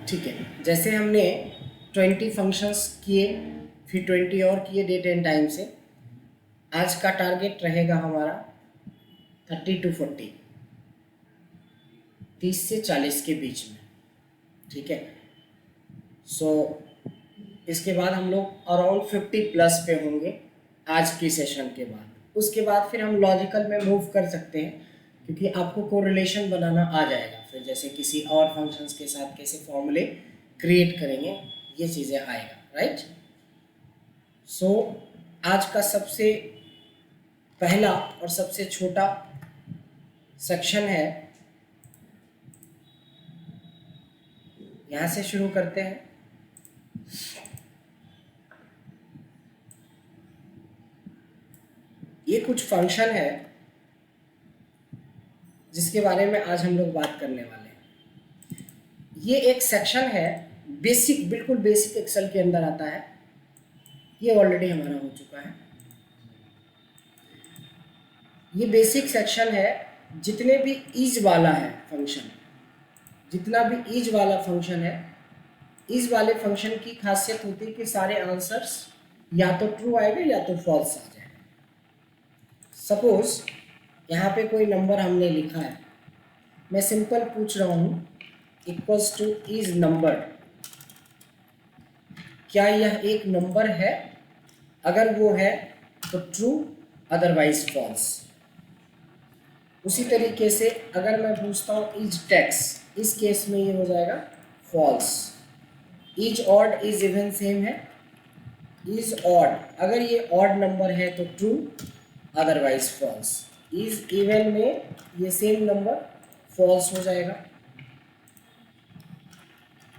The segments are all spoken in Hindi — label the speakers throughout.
Speaker 1: ठीक है, जैसे हमने 20 फंक्शंस किए, फिर 20 और किए डेट एंड टाइम से। आज का टारगेट रहेगा हमारा 30 to 40, 30 से 40 के बीच में। ठीक है, सो इसके बाद हम लोग अराउंड 50 प्लस पे होंगे आज की सेशन के बाद। उसके बाद फिर हम लॉजिकल में मूव कर सकते हैं, क्योंकि आपको कोरिलेशन बनाना आ जाएगा। फिर जैसे किसी और फंक्शंस के साथ कैसे फॉर्मूले क्रिएट करेंगे, ये चीज़ें आएगा। राइट, सो आज का सबसे पहला और सबसे छोटा सेक्शन है, यहाँ से शुरू करते हैं। ये कुछ फंक्शन है जिसके बारे में आज हम लोग बात करने वाले हैं। ये एक सेक्शन है बेसिक, बिल्कुल बेसिक एक्सेल के अंदर आता है। ये ऑलरेडी हमारा हो चुका है। ये बेसिक सेक्शन है, जितने भी ईज वाला है फंक्शन, जितना भी ईज वाला फंक्शन है, ईज वाले फंक्शन की खासियत होती है कि सारे आंसर्स या तो ट्रू आएगा या तो फॉल्स आ जाएगा। सपोज यहाँ पे कोई नंबर हमने लिखा है, मैं सिंपल पूछ रहा हूँ इक्वल्स टू इज नंबर, क्या यह एक नंबर है? अगर वो है तो ट्रू, अदरवाइज फॉल्स। उसी तरीके से अगर मैं पूछता हूँ इज टैक्स, इस केस में ये हो जाएगा false. Is odd is even same है, इज ऑड अगर ये ऑड नंबर है तो true, otherwise false. Is even में ये सेम नंबर फॉल्स हो जाएगा।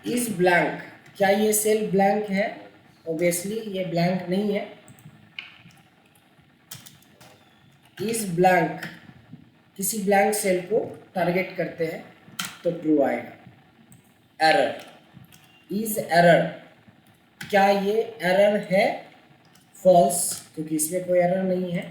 Speaker 1: इज ब्लैंक, क्या ये सेल ब्लैंक है? ऑब्वियसली ये ब्लैंक नहीं है। इज ब्लैंक, किसी ब्लैंक सेल को टारगेट करते हैं तो ट्रू आएगा। एरर, इज एरर, क्या ये एरर है? फॉल्स, क्योंकि इसमें कोई एरर नहीं है।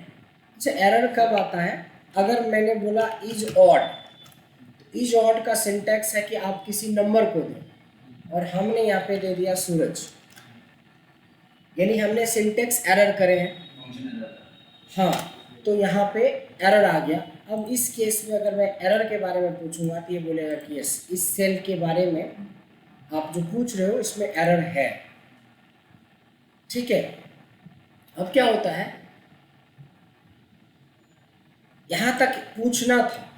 Speaker 1: अच्छा, एरर कब आता है? अगर मैंने बोला इज ऑड, तो इज ऑड का सिंटैक्स है कि आप किसी नंबर को दें, और हमने यहाँ पे दे दिया सूरज, यानी हमने सिंटैक्स एरर करे हैं। हाँ, तो यहाँ पे एरर आ गया। अब इस केस में अगर मैं एरर के बारे में पूछूंगा तो ये बोलेगा कि यस, इस सेल के बारे में आप जो पूछ रहे हो इसमें एरर है। ठीक है, अब क्या होता है, यहाँ तक पूछना था।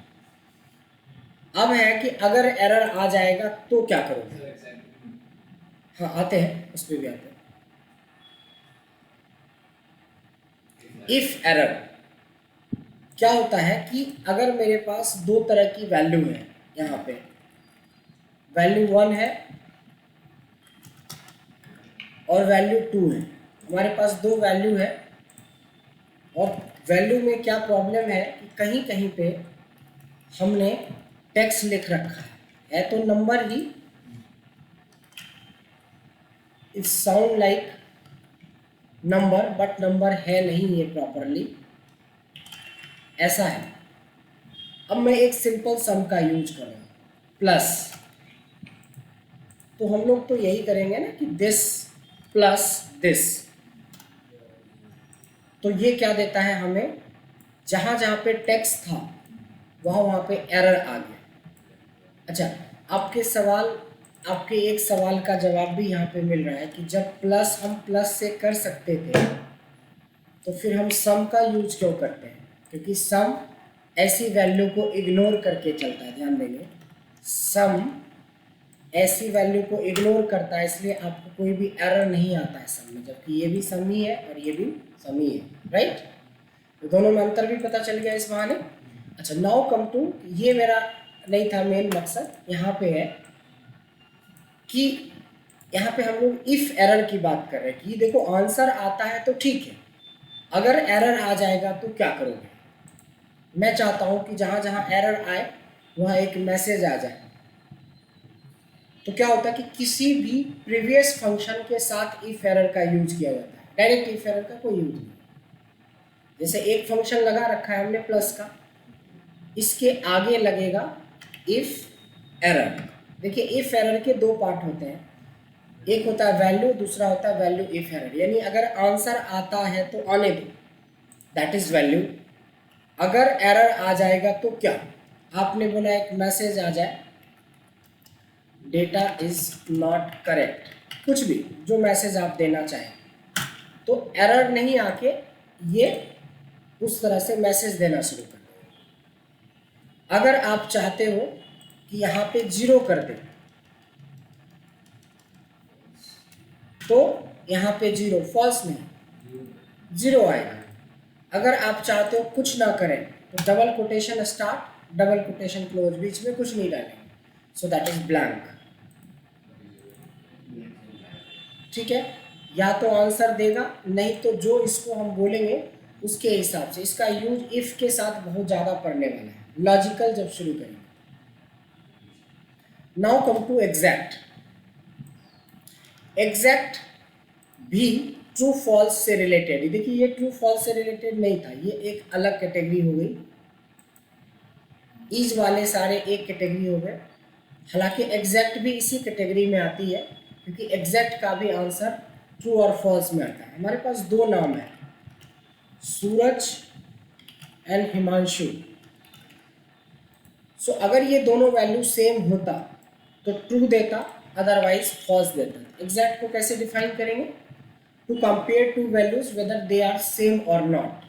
Speaker 1: अब है कि अगर एरर आ जाएगा तो क्या करोगे? हाँ, आते हैं, उस पर भी आते हैं। इफ एरर क्या होता है कि अगर मेरे पास दो तरह की वैल्यू है, यहाँ पे वैल्यू 1 है और वैल्यू 2 है। हमारे पास दो वैल्यू है, और वैल्यू में क्या प्रॉब्लम है कि कहीं कहीं पे हमने टेक्स्ट लिख रखा है तो number he, it sound like number but number है नहीं ये प्रॉपरली, ऐसा है। अब मैं एक सिंपल सम का यूज कर रहा हूँ, प्लस, तो हम लोग तो यही करेंगे ना कि दिस प्लस दिस। तो ये क्या देता है हमें, जहाँ जहाँ पे टेक्स्ट था वहाँ पे एरर आ गया। अच्छा, आपके एक सवाल का जवाब भी यहाँ पे मिल रहा है कि जब प्लस हम प्लस से कर सकते थे तो फिर हम सम का यूज क्यों करते हैं? क्योंकि सम ऐसी वैल्यू को इग्नोर करके चलता है। ध्यान देंगे, सम ऐसी वैल्यू को इग्नोर करता है, इसलिए आपको कोई भी एरर नहीं आता है सम में, जबकि ये भी सम ही है और ये भी सम ही है। राइट, तो दोनों में अंतर भी पता चल गया इस बहाने। अच्छा, नाउ कम टू, ये मेरा नहीं था मेन मकसद, यहाँ पे है कि यहाँ पे हम लोग इफ एरर की बात कर रहे हैं कि देखो आंसर आता है तो ठीक है, अगर एरर आ जाएगा तो क्या करोगे? मैं चाहता हूँ कि जहाँ जहाँ एरर आए वहाँ एक मैसेज आ जाए। तो क्या होता है कि किसी भी प्रीवियस फंक्शन के साथ इफ एरर का यूज किया जाता है, डायरेक्ट इफ एरर का कोई यूज नहीं। जैसे एक फंक्शन लगा रखा है हमने प्लस का, इसके आगे लगेगा इफ एरर, देखिए इफ एरर के दो पार्ट होते हैं, एक होता है वैल्यू, दूसरा होता है वैल्यू इफ एरर। यानी अगर आंसर आता है तो आने दो, दैट इज वैल्यू। अगर एरर आ जाएगा तो क्या, आपने बोला एक मैसेज आ जाए डेटा इज नॉट करेक्ट, कुछ भी जो मैसेज आप देना चाहें, तो एरर नहीं आके ये उस तरह से मैसेज देना शुरू कर देगा। अगर आप चाहते हो कि यहाँ पे 0 कर दे तो यहाँ पे 0, फॉल्स नहीं 0 आएगा। अगर आप चाहते हो कुछ ना करें तो double quotation start, double quotation close, बीच में कुछ नहीं डालेंगे, सो दैट इज ब्लैंक। ठीक है, या तो आंसर देगा, नहीं तो जो इसको हम बोलेंगे उसके हिसाब से। इसका यूज इफ के साथ बहुत ज़्यादा पढ़ने वाला है, लॉजिकल जब शुरू करेंगे। Now come to exact. Exact भी ट्रू फॉल्स से रिलेटेड। देखिए ये ट्रू फॉल्स से रिलेटेड नहीं था, ये एक अलग कैटेगरी हो गई। ईज वाले सारे एक कैटेगरी हो गए। हालांकि एग्जैक्ट भी इसी कैटेगरी में आती है, क्योंकि एग्जैक्ट का भी आंसर ट्रू और फॉल्स में आता है। हमारे पास दो नाम है, सूरज एंड हिमांशु। सो अगर ये दोनों वैल्यू सेम होता तो ट्रू देता, अदरवाइज फॉल्स देता। एग्जैक्ट को कैसे डिफाइन करेंगे, to compare two values whether they are same और not,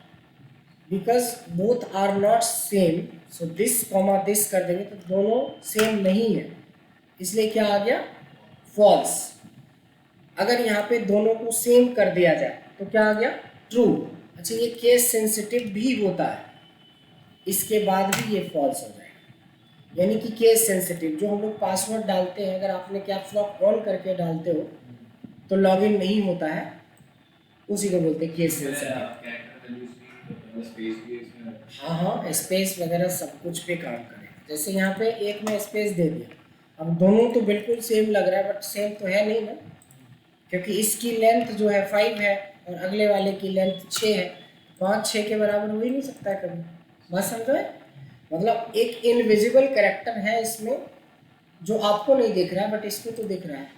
Speaker 1: because both are not same, so this comma this कर देंगे तो दोनों सेम नहीं है, इसलिए क्या आ गया, फॉल्स। अगर यहाँ पे दोनों को सेम कर दिया जाए तो क्या आ गया, ट्रू। अच्छा ये केस सेंसिटिव भी होता है, इसके बाद भी ये फॉल्स हो जाएगा। यानी कि केस सेंसिटिव, जो हम लोग पासवर्ड डालते हैं, अगर आपने कैप्स लॉक ऑन करके डालते हो तो लॉगिन नहीं होता है, उसी को बोलते हैं केस सेंसिटिव। हाँ हाँ, स्पेस वगैरह सब कुछ पे काम करेगा। जैसे यहाँ पे एक में स्पेस दे दिया, अब दोनों तो बिल्कुल सेम लग रहा है, बट सेम तो है नहीं ना, क्योंकि इसकी लेंथ जो है 5 है और अगले वाले की लेंथ 6 है। 5 6 के बराबर हो ही नहीं सकता है कभी। बात समझ में, मतलब एक इनविजिबल कैरेक्टर है इसमें जो आपको नहीं दिख रहा है, बट इसको तो दिख रहा है।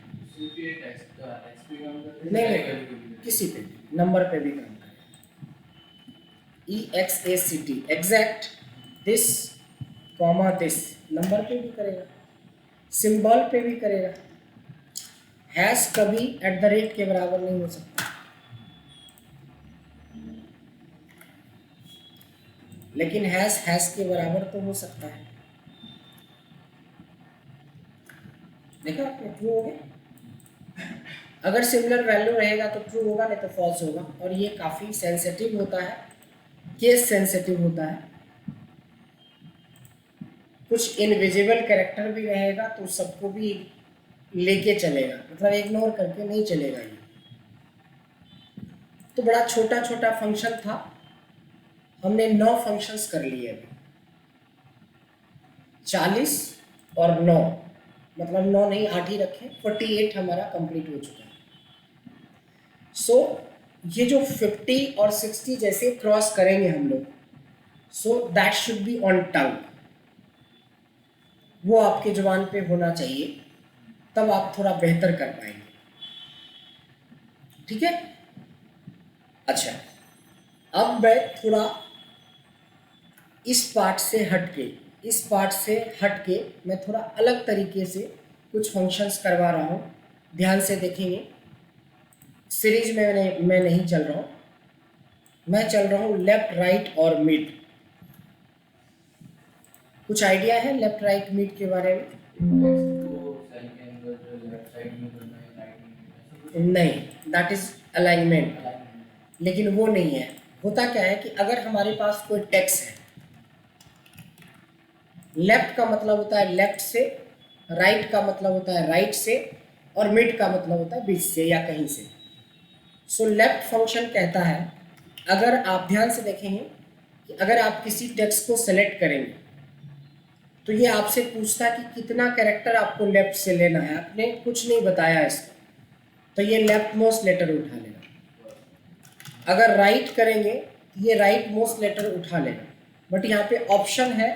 Speaker 1: नहीं, किसी पे भी, नंबर पे भी काम करेगा। EXACT, exact, this comma this, number पे भी करेगा, सिंबल पे भी करेगा। हैश कभी @ के बराबर नहीं हो सकता, लेकिन हैश के बराबर तो हो सकता है। देखा आपने, ट्रू हो गया। अगर सिमिलर वैल्यू रहेगा तो ट्रू होगा, नहीं तो फॉल्स होगा। और ये काफ़ी सेंसिटिव होता है, केस सेंसिटिव होता है। कुछ इनविजिबल कैरेक्टर भी रहेगा तो सबको भी लेके चलेगा, मतलब इग्नोर करके नहीं चलेगा ये। तो बड़ा छोटा छोटा फंक्शन था, हमने 9 फंक्शंस कर लिए अभी। 40 और 9, मतलब 9 नहीं 8 ही रखें, 48 हमारा कंप्लीट हो चुका है। सो ये जो 50 और 60 जैसे क्रॉस करेंगे हम लोग, so that should be on टंग, वो आपके जुबान पे होना चाहिए, तब आप थोड़ा बेहतर कर पाएंगे। ठीक है, अच्छा अब मैं थोड़ा इस पार्ट से हट के मैं थोड़ा अलग तरीके से कुछ फंक्शंस करवा रहा हूँ। ध्यान से देखेंगे, सीरीज में मैं नहीं चल रहा हूँ, मैं चल रहा हूँ लेफ्ट राइट और मिड। कुछ आइडिया है लेफ्ट राइट मिड के बारे में? नहीं, दैट इज अलाइनमेंट, लेकिन वो नहीं है। होता क्या है कि अगर हमारे पास कोई टेक्स्ट है, लेफ्ट का मतलब होता है लेफ्ट से, राइट का मतलब होता है राइट से, और मिड का मतलब होता है बीच से या कहीं से। सो लेफ्ट फंक्शन कहता है, अगर आप ध्यान से देखेंगे कि अगर आप किसी टेक्स्ट को सेलेक्ट करेंगे तो ये आपसे पूछता है कि कितना कैरेक्टर आपको लेफ्ट से लेना है, आपने कुछ नहीं बताया इसको, तो ये लेफ्ट मोस्ट लेटर उठा लेगा। अगर राइट करेंगे तो ये राइट मोस्ट लेटर उठा लेगा। बट यहाँ पे ऑप्शन है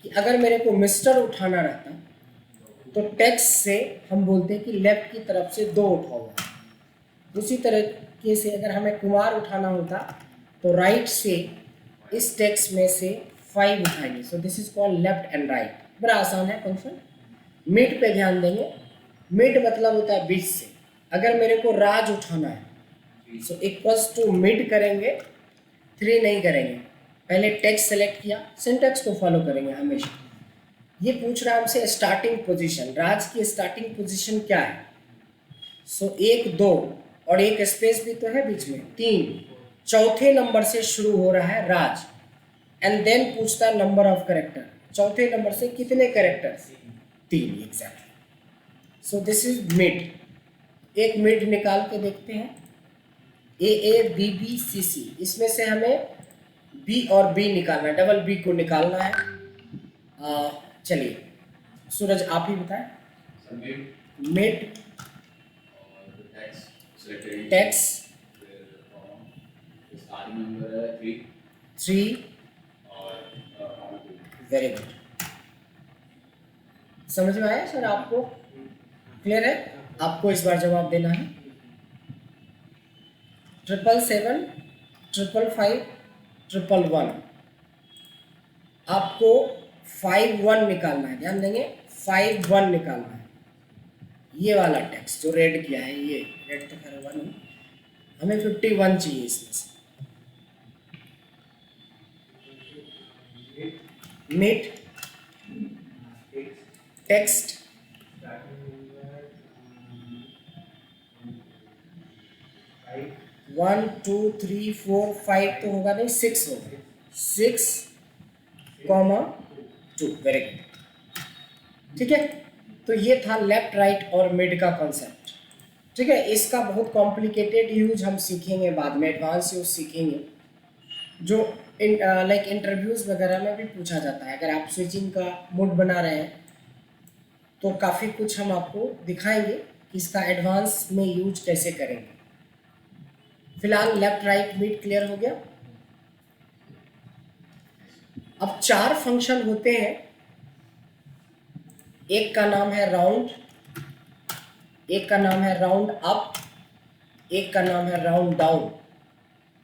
Speaker 1: कि अगर मेरे को मिस्टर उठाना रहता तो टेक्स्ट से हम बोलते हैं कि लेफ्ट की तरफ से 2 उठा हुआ है। उसी तरीके से अगर हमें कुमार उठाना होता तो राइट से इस टेक्स्ट में से 5 उठाएंगे। So this is called left and right. बड़ा आसान है फंक्शन। मिड पे ध्यान देंगे। मिड मतलब होता है बीच से। अगर मेरे को राज उठाना है सो इक्वल्स टू मिड करेंगे, 3 नहीं करेंगे। पहले टेक्स्ट सेलेक्ट किया, सिंटैक्स को फॉलो करेंगे हमेशा। ये पूछ रहा है हमसे स्टार्टिंग पोजीशन, राज की स्टार्टिंग पोजीशन क्या है। सो 1 2 और एक स्पेस भी तो है बीच में, 3। चौथे नंबर से शुरू हो रहा है राज एंड देन पूछता है नंबर ऑफ कैरेक्टर। चौथे नंबर से कितने character? 3 exactly. So this is mid. एक मिड निकाल के देखते हैं। AABBCC, इसमें से हमें B और B निकालना है, डबल B को निकालना है। चलिए सूरज आप ही बताएं। Mid text 3। वेरी गुड, समझ में आया सर? आपको क्लियर है? आपको इस बार जवाब देना है 777 555 111। आपको 51 निकालना है, ध्यान देंगे 51 निकालना है। ये वाला टेक्स्ट जो रेड किया है, ये रेड तो खैर 1 हमें 51 चाहिए इसमें से। मिड टेक्स्ट 1 2 3 4 5 तो होगा नहीं, 6 होगा। 6, 2। वेरी गुड, ठीक है। तो ये था लेफ्ट राइट और मिड का कॉन्सेप्ट, ठीक है। इसका बहुत कॉम्प्लिकेटेड यूज हम सीखेंगे बाद में, एडवांस यूज सीखेंगे जो लाइक इंटरव्यूज वगैरह में भी पूछा जाता है। अगर आप स्विचिंग का मूड बना रहे हैं तो काफ़ी कुछ हम आपको दिखाएंगे कि इसका एडवांस में यूज कैसे करेंगे। फिलहाल लेफ्ट राइट मिड क्लियर हो गया। अब 4 फंक्शन होते हैं। एक का नाम है राउंड, एक का नाम है राउंड अप, एक का नाम है राउंड डाउन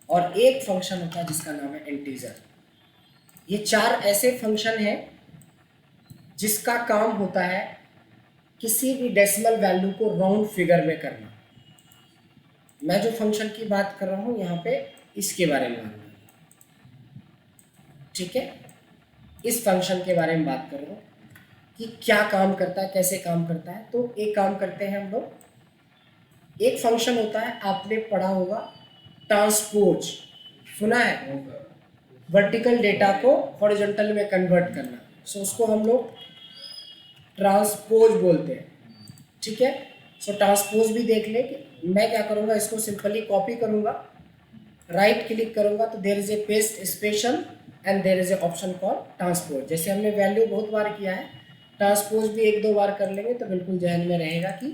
Speaker 1: और एक फंक्शन होता है जिसका नाम है इंटीजर। ये 4 ऐसे फंक्शन हैं जिसका काम होता है किसी भी डेसिमल वैल्यू को राउंड फिगर में करना। मैं जो फंक्शन की बात कर रहा हूँ यहाँ पे इसके बारे में बात कर रहा हूँ, ठीक है। इस फंक्शन के बारे में बात कर रहा हूँ कि क्या काम करता है, कैसे काम करता है। तो एक काम करते हैं हम लोग, एक फंक्शन होता है, आपने पढ़ा होगा ट्रांसपोज, सुना है? वर्टिकल डेटा को हॉरिजॉन्टल में कन्वर्ट करना। सो उसको हम लोग ट्रांसपोज बोलते हैं, ठीक है। सो ट्रांसपोज भी देख ले कि मैं क्या करूँगा, इसको सिंपली कॉपी करूँगा, राइट क्लिक करूँगा तो there is a paste special and there is a option called transpose. जैसे हमने वैल्यू बहुत बार किया है, ट्रांसपोज भी 1-2 बार कर लेंगे तो बिल्कुल जहन में रहेगा कि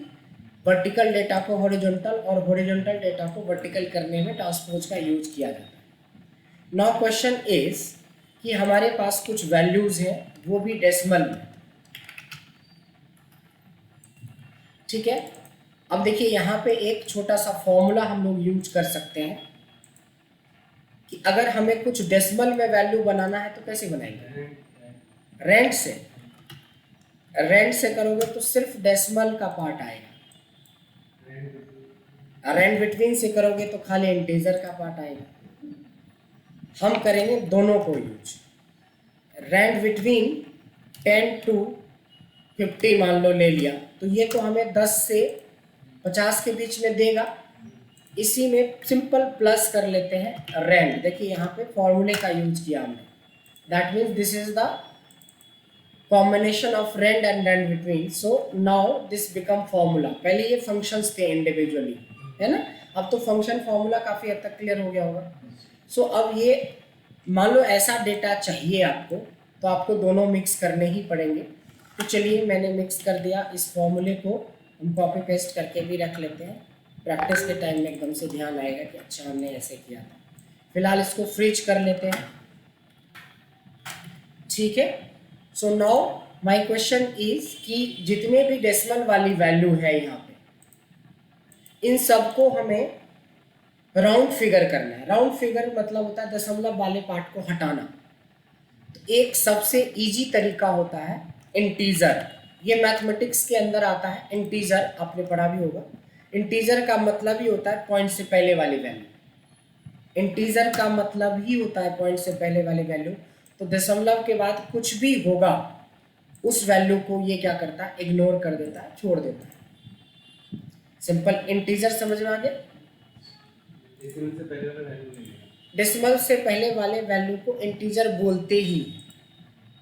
Speaker 1: वर्टिकल डेटा को हॉरिजॉन्टल और हॉरिजॉन्टल डेटा को वर्टिकल करने में ट्रांसपोज का यूज किया जाता है। नाउ क्वेश्चन इज कि हमारे पास कुछ वैल्यूज हैं, वो भी डेसिमल में, ठीक है। अब देखिए यहाँ पे एक छोटा सा फॉर्मूला हम लोग यूज कर सकते हैं कि अगर हमें कुछ डेसिमल में वैल्यू बनाना है तो कैसे बनाएंगे? रेंड से। रेंड से करोगे तो सिर्फ डेसिमल का पार्ट आएगा, रेंड बिटवीन से करोगे तो खाली इंटीजर का पार्ट आएगा। हम करेंगे दोनों को यूज। रेंड बिटवीन 10 to 50 मान लो ले लिया, तो ये तो हमें 10 से 50 के बीच में देगा। इसी में सिंपल प्लस कर लेते हैं रेंड। देखिए यहाँ पे फॉर्मूले का यूज किया हमने, that means this is the combination of rand and rand between. So now this become formula. पहले ये फंक्शंस थे इंडिविजुअली, है ना। अब तो फंक्शन फॉर्मूला काफ़ी हद तक क्लियर हो गया होगा। सो अब ये मान लो ऐसा डेटा चाहिए आपको, तो आपको दोनों मिक्स करने ही पड़ेंगे। तो चलिए मैंने मिक्स कर दिया। इस फॉर्मूले को हम कॉपी पेस्ट करके भी रख लेते हैं, प्रैक्टिस के टाइम में एकदम से ध्यान आएगा कि अच्छा हमने ऐसे किया था। फिलहाल इसको फ्रीज कर लेते हैं, ठीक है। So now my question is कि जितने भी डेसिमल वाली वैल्यू है यहाँ पे, इन सबको हमें राउंड फिगर करना है। राउंड फिगर मतलब होता है दशमलव वाले पार्ट को हटाना। तो एक सबसे इजी तरीका होता है इंटीजर। ये मैथमेटिक्स के अंदर आता है। इंटीजर आपने पढ़ा भी होगा। इंटीजर का मतलब ही होता है पॉइंट से पहले वाली वैल्यू। इंटीजर का मतलब ही होता है पॉइंट से पहले वाली वैल्यू। तो दशमलव के बाद कुछ भी होगा उस वैल्यू को ये क्या करता है, इग्नोर कर देता है, छोड़ देता है। सिंपल इंटीजर समझ में आ गया। डेसिमल से पहले वाले वैल्यू को इंटीजर बोलते ही,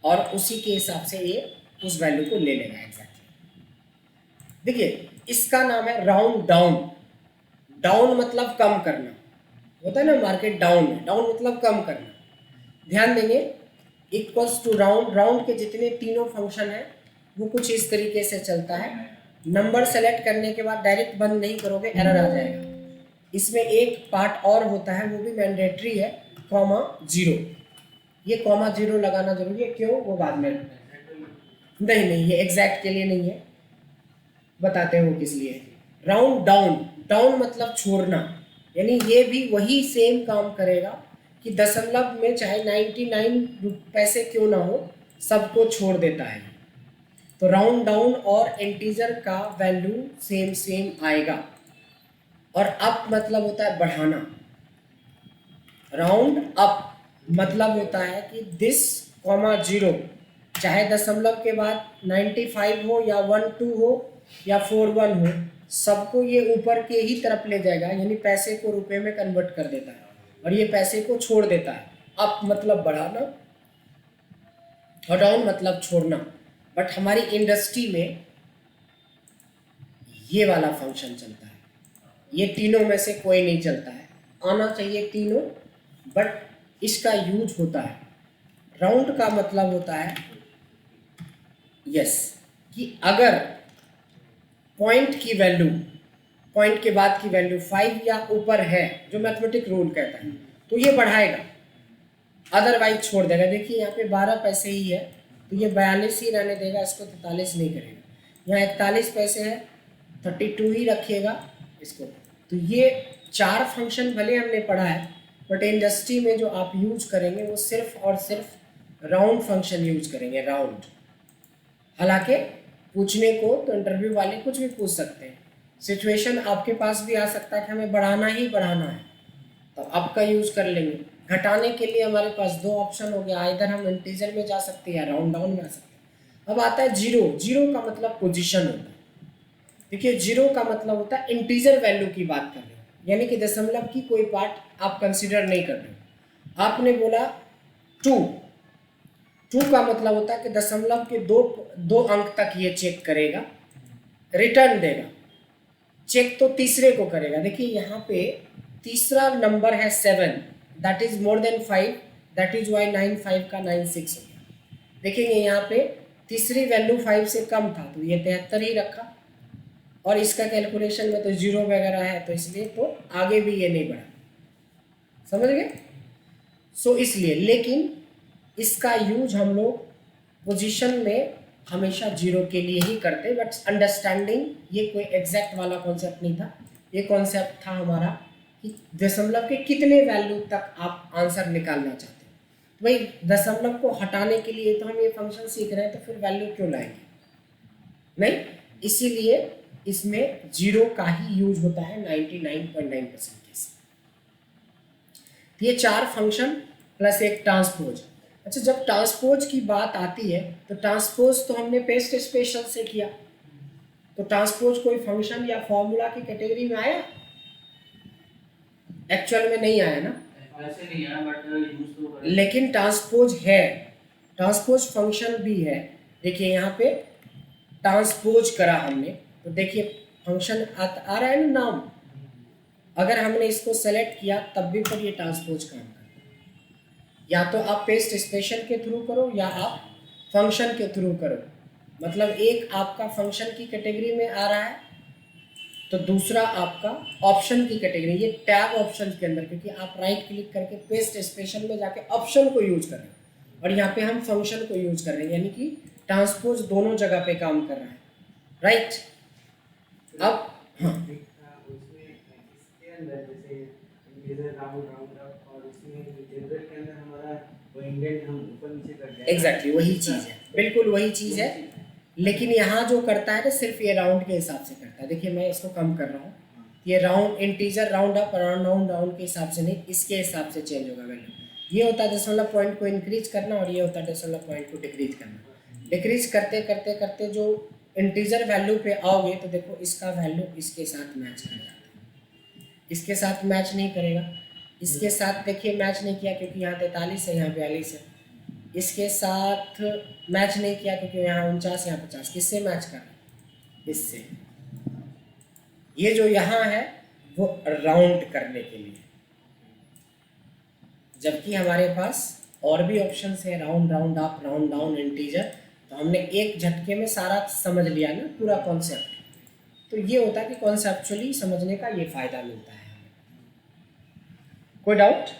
Speaker 1: और उसी के हिसाब से ये उस वैल्यू को ले लेगा एग्जैक्टली। देखिए इसका नाम है राउंड डाउन। डाउन मतलब कम करना होता है ना, मार्केट डाउन है, डाउन मतलब कम करना। ध्यान देंगे इक्वल्स टू राउंड। राउंड के जितने तीनों फंक्शन है वो कुछ इस तरीके से चलता है। नंबर सेलेक्ट करने के बाद डायरेक्ट बंद नहीं करोगे, एरर आ जाएगा। इसमें एक पार्ट और होता है, वो भी मैंडेटरी है, कॉमा जीरो। ये कॉमा जीरो लगाना जरूरी है, क्यों वो बाद में। नहीं ये एग्जैक्ट के लिए नहीं है, बताते हैं वो किस लिए। राउंड डाउन, डाउन मतलब छोड़ना, यानी ये भी वही सेम काम करेगा कि दशमलव में चाहे 99 पैसे क्यों ना हो, सबको छोड़ देता है। तो राउंड डाउन और इंटीजर का वैल्यू सेम सेम आएगा। और अप मतलब होता है बढ़ाना। राउंड अप मतलब होता है कि दिस कॉमा जीरो, चाहे दशमलव के बाद 95 हो या 12 हो या 41 हो, सबको ये ऊपर के ही तरफ ले जाएगा, यानी पैसे को रुपए में कन्वर्ट कर देता है और ये पैसे को छोड़ देता है। अप मतलब बढ़ाना और डाउन मतलब छोड़ना। बट हमारी इंडस्ट्री में ये वाला फंक्शन चलता है, ये तीनों में से कोई नहीं चलता है। आना चाहिए तीनों, बट इसका यूज होता है। राउंड का मतलब होता है यस कि अगर पॉइंट की वैल्यू, पॉइंट के बाद की वैल्यू 5 या ऊपर है, जो मैथमेटिक रूल कहता है, तो ये बढ़ाएगा, अदरवाइज छोड़ देगा। देखिए यहाँ पे 12 पैसे ही है तो ये 42 ही रहने देगा, इसको 43 नहीं करेगा। यहाँ 41 पैसे है, 32 ही रखिएगा इसको। तो ये 4 फंक्शन भले हमने पढ़ा है, बट इंडस्ट्री में जो आप यूज करेंगे वो सिर्फ और सिर्फ राउंड फंक्शन यूज करेंगे, राउंड। हालांकि पूछने को तो इंटरव्यू वाले कुछ भी पूछ सकते हैं, सिचुएशन आपके पास भी आ सकता है कि हमें बढ़ाना ही बढ़ाना है, तो आपका यूज कर लेंगे। घटाने के लिए हमारे पास 2 ऑप्शन हो गया, इधर हम इंटीजर में जा सकते हैं या राउंड डाउन में आ सकते हैं। अब आता है जीरो। जीरो का मतलब पोजीशन होता है। देखिए जीरो का मतलब होता है इंटीजर वैल्यू की बात कर रहे हो, यानी कि दशमलव की कोई पार्ट आप कंसीडर नहीं कर रहे हो। आपने बोला 2, 2 का मतलब होता है कि दशमलव के दो अंक तक ये चेक करेगा, रिटर्न देगा। चेक तो तीसरे को करेगा। देखिए यहाँ पे तीसरा नंबर है 7, that is more than 5, that is Y 95 का 96 हो गया। देखेंगे यहाँ पे तीसरी वैल्यू 5 से कम था तो ये 73 ही रखा, और इसका कैलकुलेशन में तो जीरो वगैरह है, तो इसलिए तो आगे भी ये नहीं बढ़ा। समझ गए। सो इसलिए, लेकिन इसका यूज हम लोग पोजीशन में हमेशा जीरो के लिए ही करते, बट अंडरस्टैंडिंग ये कोई एग्जैक्ट वाला कॉन्सेप्ट नहीं था। ये कॉन्सेप्ट था हमारा कि दशमलव के कितने वैल्यू तक आप आंसर निकालना चाहते हैं। तो भाई दशमलव को हटाने के लिए तो हम ये फंक्शन सीख रहे हैं, तो फिर वैल्यू क्यों लाएंगे, नहीं। इसीलिए इसमें जीरो का ही यूज होता है 99.9% केस। ये 4 फंक्शन प्लस एक ट्रांसपोज। अच्छा, जब ट्रांसपोज की बात आती है तो ट्रांसपोज तो हमने पेस्ट स्पेशल से किया, तो ट्रांसपोज कोई फंक्शन या फॉर्मूला की कैटेगरी में आया? एक्चुअल में नहीं आया ना,
Speaker 2: ऐसे नहीं आया, बट यूज तो
Speaker 1: लेकिन ट्रांसपोज है, ट्रांसपोज फंक्शन भी है। देखिए यहाँ पे ट्रांसपोज करा हमने, तो देखिए फंक्शन आ रहा है ना नाम, अगर हमने इसको सेलेक्ट किया तब भी पर ये ट्रांसपोज काम करता है। या तो आप पेस्ट स्पेशल के थ्रू करो या आप फंक्शन के थ्रू करो, मतलब एक आपका फंक्शन की कैटेगरी में आ रहा है तो दूसरा आपका ऑप्शन की कैटेगरी, ये टैब ऑप्शन के अंदर, क्योंकि आप राइट क्लिक करके पेस्ट स्पेशल में जाके ऑप्शन को यूज कर रहे हैं और यहाँ पे हम फंक्शन को यूज कर रहे हैं, यानी कि ट्रांसपोज दोनों जगह पे काम कर रहा है, राइट। अब हाँ
Speaker 3: उसमें इसके अंदर जैसे इंटीजर राउंड राउंड अप और उसमें जनरेट के अंदर हमारा वो इंडेंट हम ऊपर नीचे कर दिया।
Speaker 1: एग्जैक्टली वही चीज़ है, बिल्कुल वही चीज़ है, लेकिन यहाँ जो करता है ना सिर्फ ये राउंड के हिसाब से करता है। देखिए मैं इसको कम कर रहा हूँ, ये round integer round up round down के हिसाब से नहीं, इसके हिसाब से चेंज होगा वैल्यू। ये होता है दशमलव पॉइंट को इंक्रीज करना और ये होता है दशमलव पॉइंट को डिक्रीज करना। डिक्रीज करते करते करते जो इंटीजर वैल्यू पे आओगे तो देखो इसका वैल्यू इसके साथ मैच कर जाता है, इसके साथ मैच नहीं करेगा, इसके साथ देखिए मैच नहीं किया क्योंकि यहाँ 43 है यहाँ 42 है, इसके साथ मैच नहीं किया क्योंकि यहाँ 49 यहाँ 50, किससे मैच कर रहा है? इससे। ये जो यहाँ है वो राउंड करने के लिए, जबकि हमारे पास और भी ऑप्शंस है, round round up round down integer, तो हमने एक झटके में सारा समझ लिया ना पूरा कॉन्सेप्ट। तो ये होता है कि कॉन्सेप्चुअली समझने का ये फायदा मिलता है। कोई डाउट?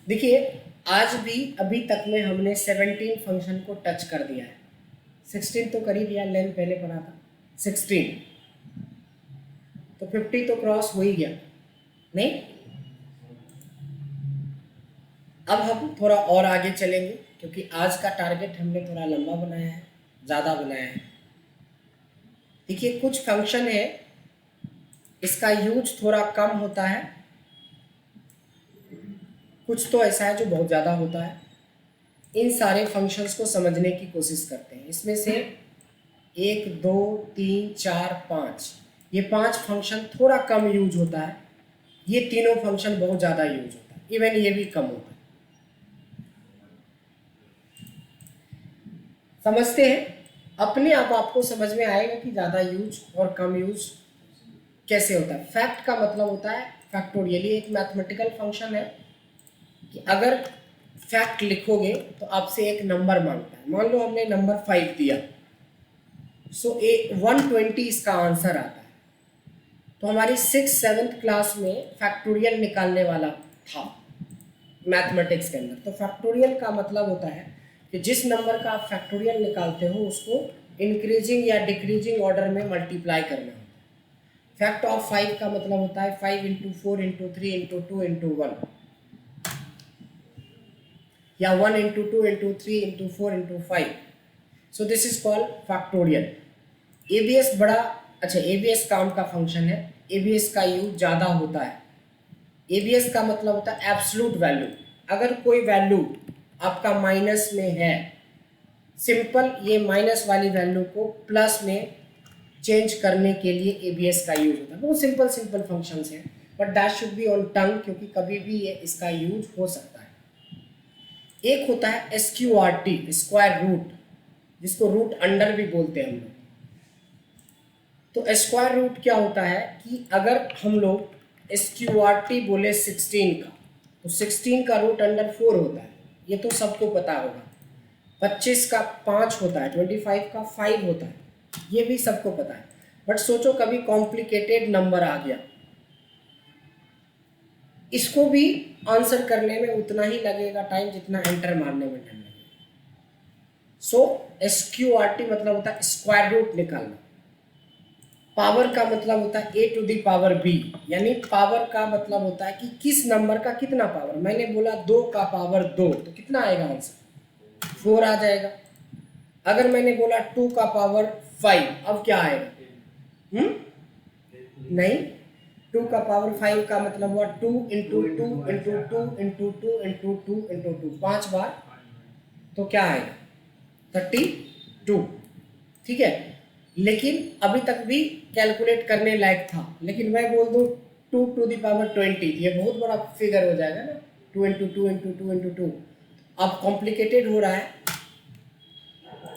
Speaker 1: देखिए आज भी अभी तक में हमने 17 फंक्शन को टच कर दिया है। 16 तो कर ही दिया, लेन पहले पढ़ा था 16, तो 50 तो क्रॉस हो ही गया नहीं। अब हम थोड़ा और आगे चलेंगे क्योंकि आज का टारगेट हमने थोड़ा लंबा बनाया है, ज़्यादा बनाया है। देखिए कुछ फंक्शन है इसका यूज थोड़ा कम होता है, कुछ तो ऐसा है जो बहुत ज़्यादा होता है। इन सारे फंक्शंस को समझने की कोशिश करते हैं। इसमें से 1 2 3 4 5, ये 5 फंक्शन थोड़ा कम यूज होता है, ये तीनों फंक्शन बहुत ज़्यादा यूज होता है, इवन ये भी कम होता है। समझते हैं, अपने आप आपको समझ में आएगा कि ज़्यादा यूज और कम यूज कैसे होता है। फैक्ट का मतलब होता है फैक्टोरियल, ये एक मैथमेटिकल फंक्शन है कि अगर फैक्ट लिखोगे तो आपसे एक नंबर मांगता है। मान लो हमने नंबर 5 दिया, सो 120 इसका आंसर आता है। तो हमारी 6th 7th क्लास में फैक्टोरियल निकालने वाला था मैथमेटिक्स के अंदर। तो फैक्टोरियल का मतलब होता है कि जिस नंबर का आप फैक्टोरियल निकालते हो उसको इंक्रीजिंग या डिक्रीजिंग ऑर्डर में मल्टीप्लाई करना होता है। फैक्ट ऑफ 5 का मतलब होता है 5 × 4 × 3 × 2 × 1, या 1 × 2 × 3 × 4 × 5। So this is called factorial. ABS बड़ा अच्छा, एबीएस काम का फंक्शन है, एबीएस का यूज ज़्यादा होता है। एबीएस का मतलब होता है एब्सोल्यूट वैल्यू। अगर कोई वैल्यू आपका माइनस में है, सिंपल ये माइनस वाली वैल्यू को प्लस में चेंज करने के लिए एबीएस का यूज होता है। बहुत सिंपल फंक्शंस हैं, but that should be on टंग क्योंकि कभी भी ये इसका यूज हो सकता है। एक होता है एसक्यूआरटी, स्क्वायर रूट, जिसको रूट अंडर भी बोलते हैं हम लोग। तो स्क्वायर रूट क्या होता है कि अगर हम लोग एसक्यूआरटी बोले 16 का, तो 16 का रूट अंडर 4 होता है, ये तो सबको पता होगा। 25 का 5 होता है, 25 का 5 होता है, ये भी सबको पता है। बट सोचो कभी कॉम्प्लिकेटेड नंबर आ गया, इसको भी आंसर करने में उतना ही लगेगा टाइम जितना एंटर मारने में टाइम लगेगा। सो एसक्यूआरटी मतलब होता है स्क्वायर रूट निकालना। पावर का मतलब होता है a to the power b, यानी पावर का मतलब होता है कि किस नंबर का कितना पावर। मैंने बोला 2 का पावर 2, तो कितना आएगा आंसर? 4 आ जाएगा। अगर मैंने बोला 2 का पावर 5, अब क्या आएगा? नहीं, 2 का पावर 5 का मतलब हुआ 2 × 2 × 2 × 2 × 2 × 2, 5 बार, तो क्या आएगा? 32। ठीक है, लेकिन अभी तक भी कैलकुलेट करने लायक था, लेकिन मैं बोल दूं 2 टू द पावर 20, ये बहुत बड़ा फिगर हो जाएगा ना, 2 × 2 × 2 × 2। अब कॉम्प्लिकेटेड हो रहा है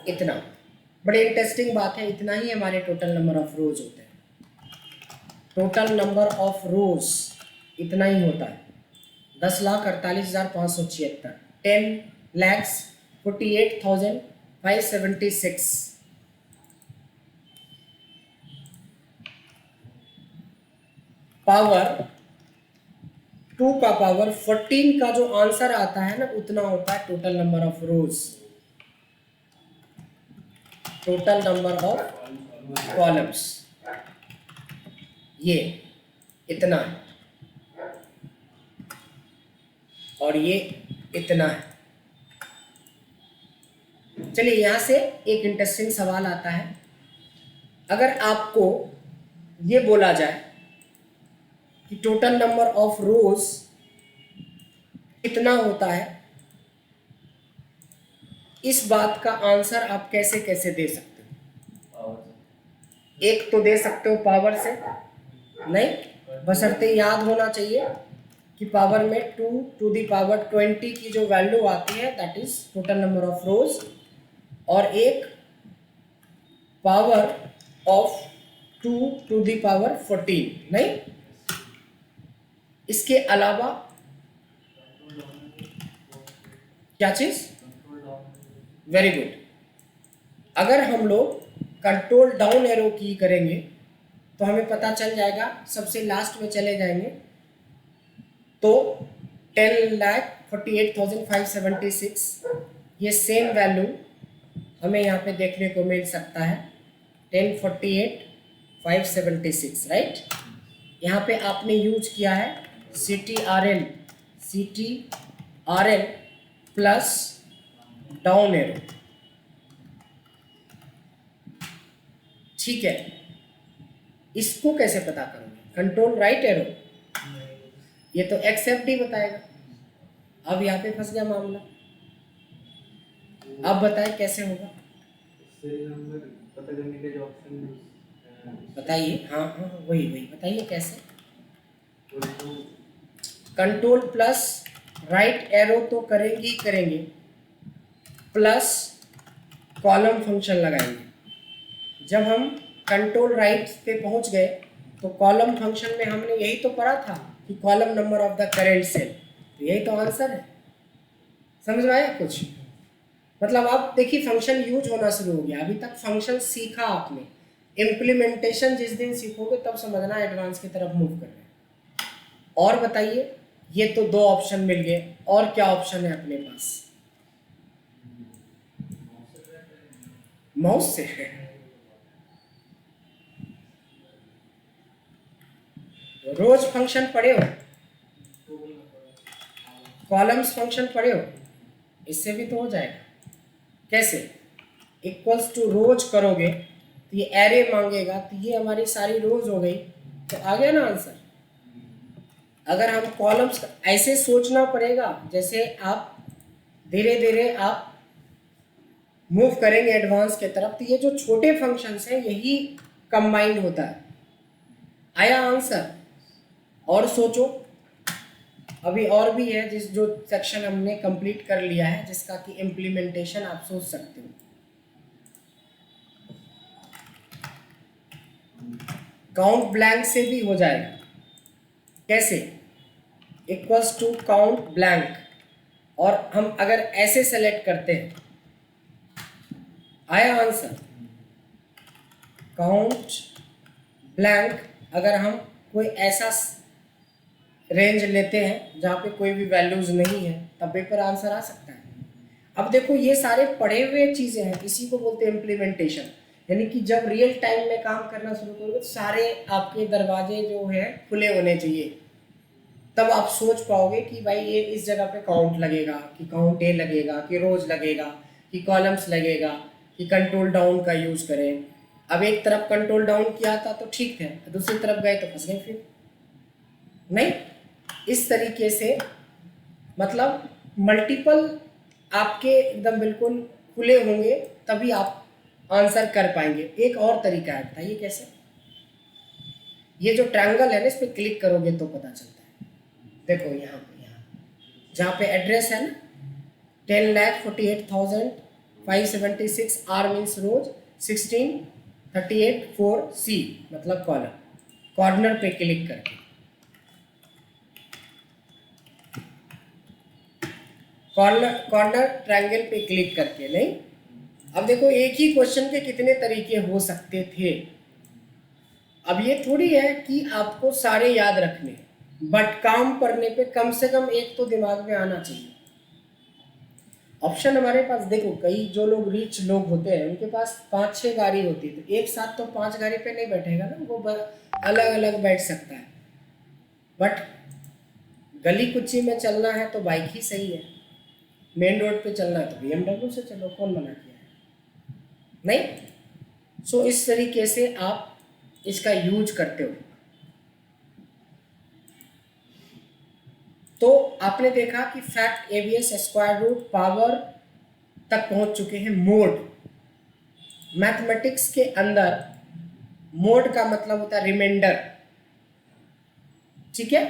Speaker 1: इतना। बड़े इंटरेस्टिंग बात है, इतना ही हमारे टोटल नंबर ऑफ रोज होते हैं। टोटल नंबर ऑफ रोज इतना ही होता है, 10,48,576, 10,48,576। पावर 2 का पावर 14 का जो आंसर आता है ना, उतना होता है total number of rose, total number of columns. ये इतना है और ये इतना है। चलिए यहां से एक इंटरेस्टिंग सवाल आता है। अगर आपको ये बोला जाए कि टोटल नंबर ऑफ रोज कितना होता है, इस बात का आंसर आप कैसे कैसे दे सकते हो? एक तो दे सकते हो पावर से, नहीं, बशर्ते याद होना चाहिए कि पावर में 2 to the power 20 की जो वैल्यू आती है that is total number of रोज, और एक power of 2 to the power 14, नहीं। इसके अलावा क्या चीज? Very good. अगर हम लोग कंट्रोल डाउन एरो की करेंगे तो हमें पता चल जाएगा, सबसे लास्ट में चले जाएंगे तो 10,48,576, ये सेम वैल्यू हमें यहाँ पे देखने को मिल सकता है, 10,48,576, राइट। यहाँ पे आपने यूज किया है CTRL प्लस डाउन एरो, ठीक है। इसको कैसे पता करोगे? कंट्रोल राइट एरो, ये तो XFD बताएगा। अब यहाँ पे फंस गया मामला, अब बताएं कैसे होगा?
Speaker 3: सीरियल नंबर पता करने के जो ऑप्शन
Speaker 1: बताइए। हाँ हाँ वही बताइए कैसे। कंट्रोल प्लस राइट एरो तो करेंगे ही करेंगे, प्लस कॉलम फंक्शन लगाएंगे। जब हम कंट्रोल राइट पे पहुंच गए तो कॉलम फंक्शन में हमने यही तो पढ़ा था कि column number of the current cell, तो यही तो आंसर है। समझ में आया कुछ? मतलब आप देखिए फंक्शन यूज होना शुरू हो गया। अभी तक फंक्शन सीखा आपने, इम्प्लीमेंटेशन जिस दिन सीखोगे तब समझना एडवांस की तरफ मूव कर रहे हैं। और बताइए, ये तो 2 ऑप्शन मिल गए, और क्या ऑप्शन है अपने पास? माउस से रोज फंक्शन पढ़े हो, कॉलम्स फंक्शन पढ़े हो, इससे भी तो हो जाएगा। कैसे? इक्वल्स टू रोज करोगे तो ये एरे मांगेगा, तो ये हमारी सारी रोज हो गई, तो आ गया ना आंसर। अगर हम कॉलम्स, ऐसे सोचना पड़ेगा जैसे आप धीरे धीरे आप मूव करेंगे एडवांस के तरफ, तो ये जो छोटे फंक्शंस हैं यही कंबाइंड होता है। आया आंसर? और सोचो, अभी और भी है जिस जो सेक्शन हमने कंप्लीट कर लिया है, जिसका कि इम्प्लीमेंटेशन आप सोच सकते हो। काउंट ब्लैंक से भी हो जाएगा। कैसे? इक्वल्स टू काउंट ब्लैंक, और हम अगर ऐसे सेलेक्ट करते हैं, आया आंसर? काउंट ब्लैंक, अगर हम कोई ऐसा रेंज लेते हैं जहाँ पे कोई भी वैल्यूज नहीं है, तब पेपर आंसर आ सकता है। अब देखो ये सारे पढ़े हुए चीज़ें हैं, इसी को बोलते हैं इम्प्लीमेंटेशन। यानी कि जब रियल टाइम में काम करना शुरू करोगे तो सारे आपके दरवाजे जो है खुले होने चाहिए, तब आप सोच पाओगे कि भाई ये इस जगह पे काउंट लगेगा, कि काउंट ए लगेगा, कि रोज लगेगा, कि कॉलम्स लगेगा, कि कंट्रोल डाउन का यूज करें। अब एक तरफ कंट्रोल डाउन किया था तो ठीक है, दूसरी तरफ गए तो फंस गए फिर नहीं। इस तरीके से मतलब मल्टीपल आपके एकदम बिल्कुल खुले होंगे तभी आप आंसर कर पाएंगे। एक और तरीका है, बताइए कैसे? ये जो ट्रायंगल है ना, इस पर क्लिक करोगे तो पता चलता है। देखो यहाँ जहाँ पे एड्रेस है ना 10,48,576, आर मीन्स रोज, 16,38,4 सी मतलब कॉलम, कॉर्नर पे क्लिक करके कॉर्नर ट्रायंगल पे क्लिक करके, नहीं। अब देखो एक ही क्वेश्चन के कितने तरीके हो सकते थे। अब ये थोड़ी है कि आपको सारे याद रखने, बट काम करने पे कम से कम एक तो दिमाग में आना चाहिए। ऑप्शन हमारे पास देखो, कई जो लोग रिच लोग होते हैं उनके पास 5-6 गाड़ी होती है, तो एक साथ तो 5 गाड़ी पे नहीं बैठेगा ना, वो अलग अलग बैठ सकता है। बट गली कुची में चलना है तो बाइक ही सही है, मेन रोड पे चलना है तो BMW से चलो, कौन मना किया है, नहीं। सो इस तरीके से आप इसका यूज करते हो। तो आपने देखा कि fact, ABS, square root, power तक पहुंच चुके हैं। मोड, मैथमेटिक्स के अंदर मोड का मतलब होता है रिमाइंडर, ठीक है,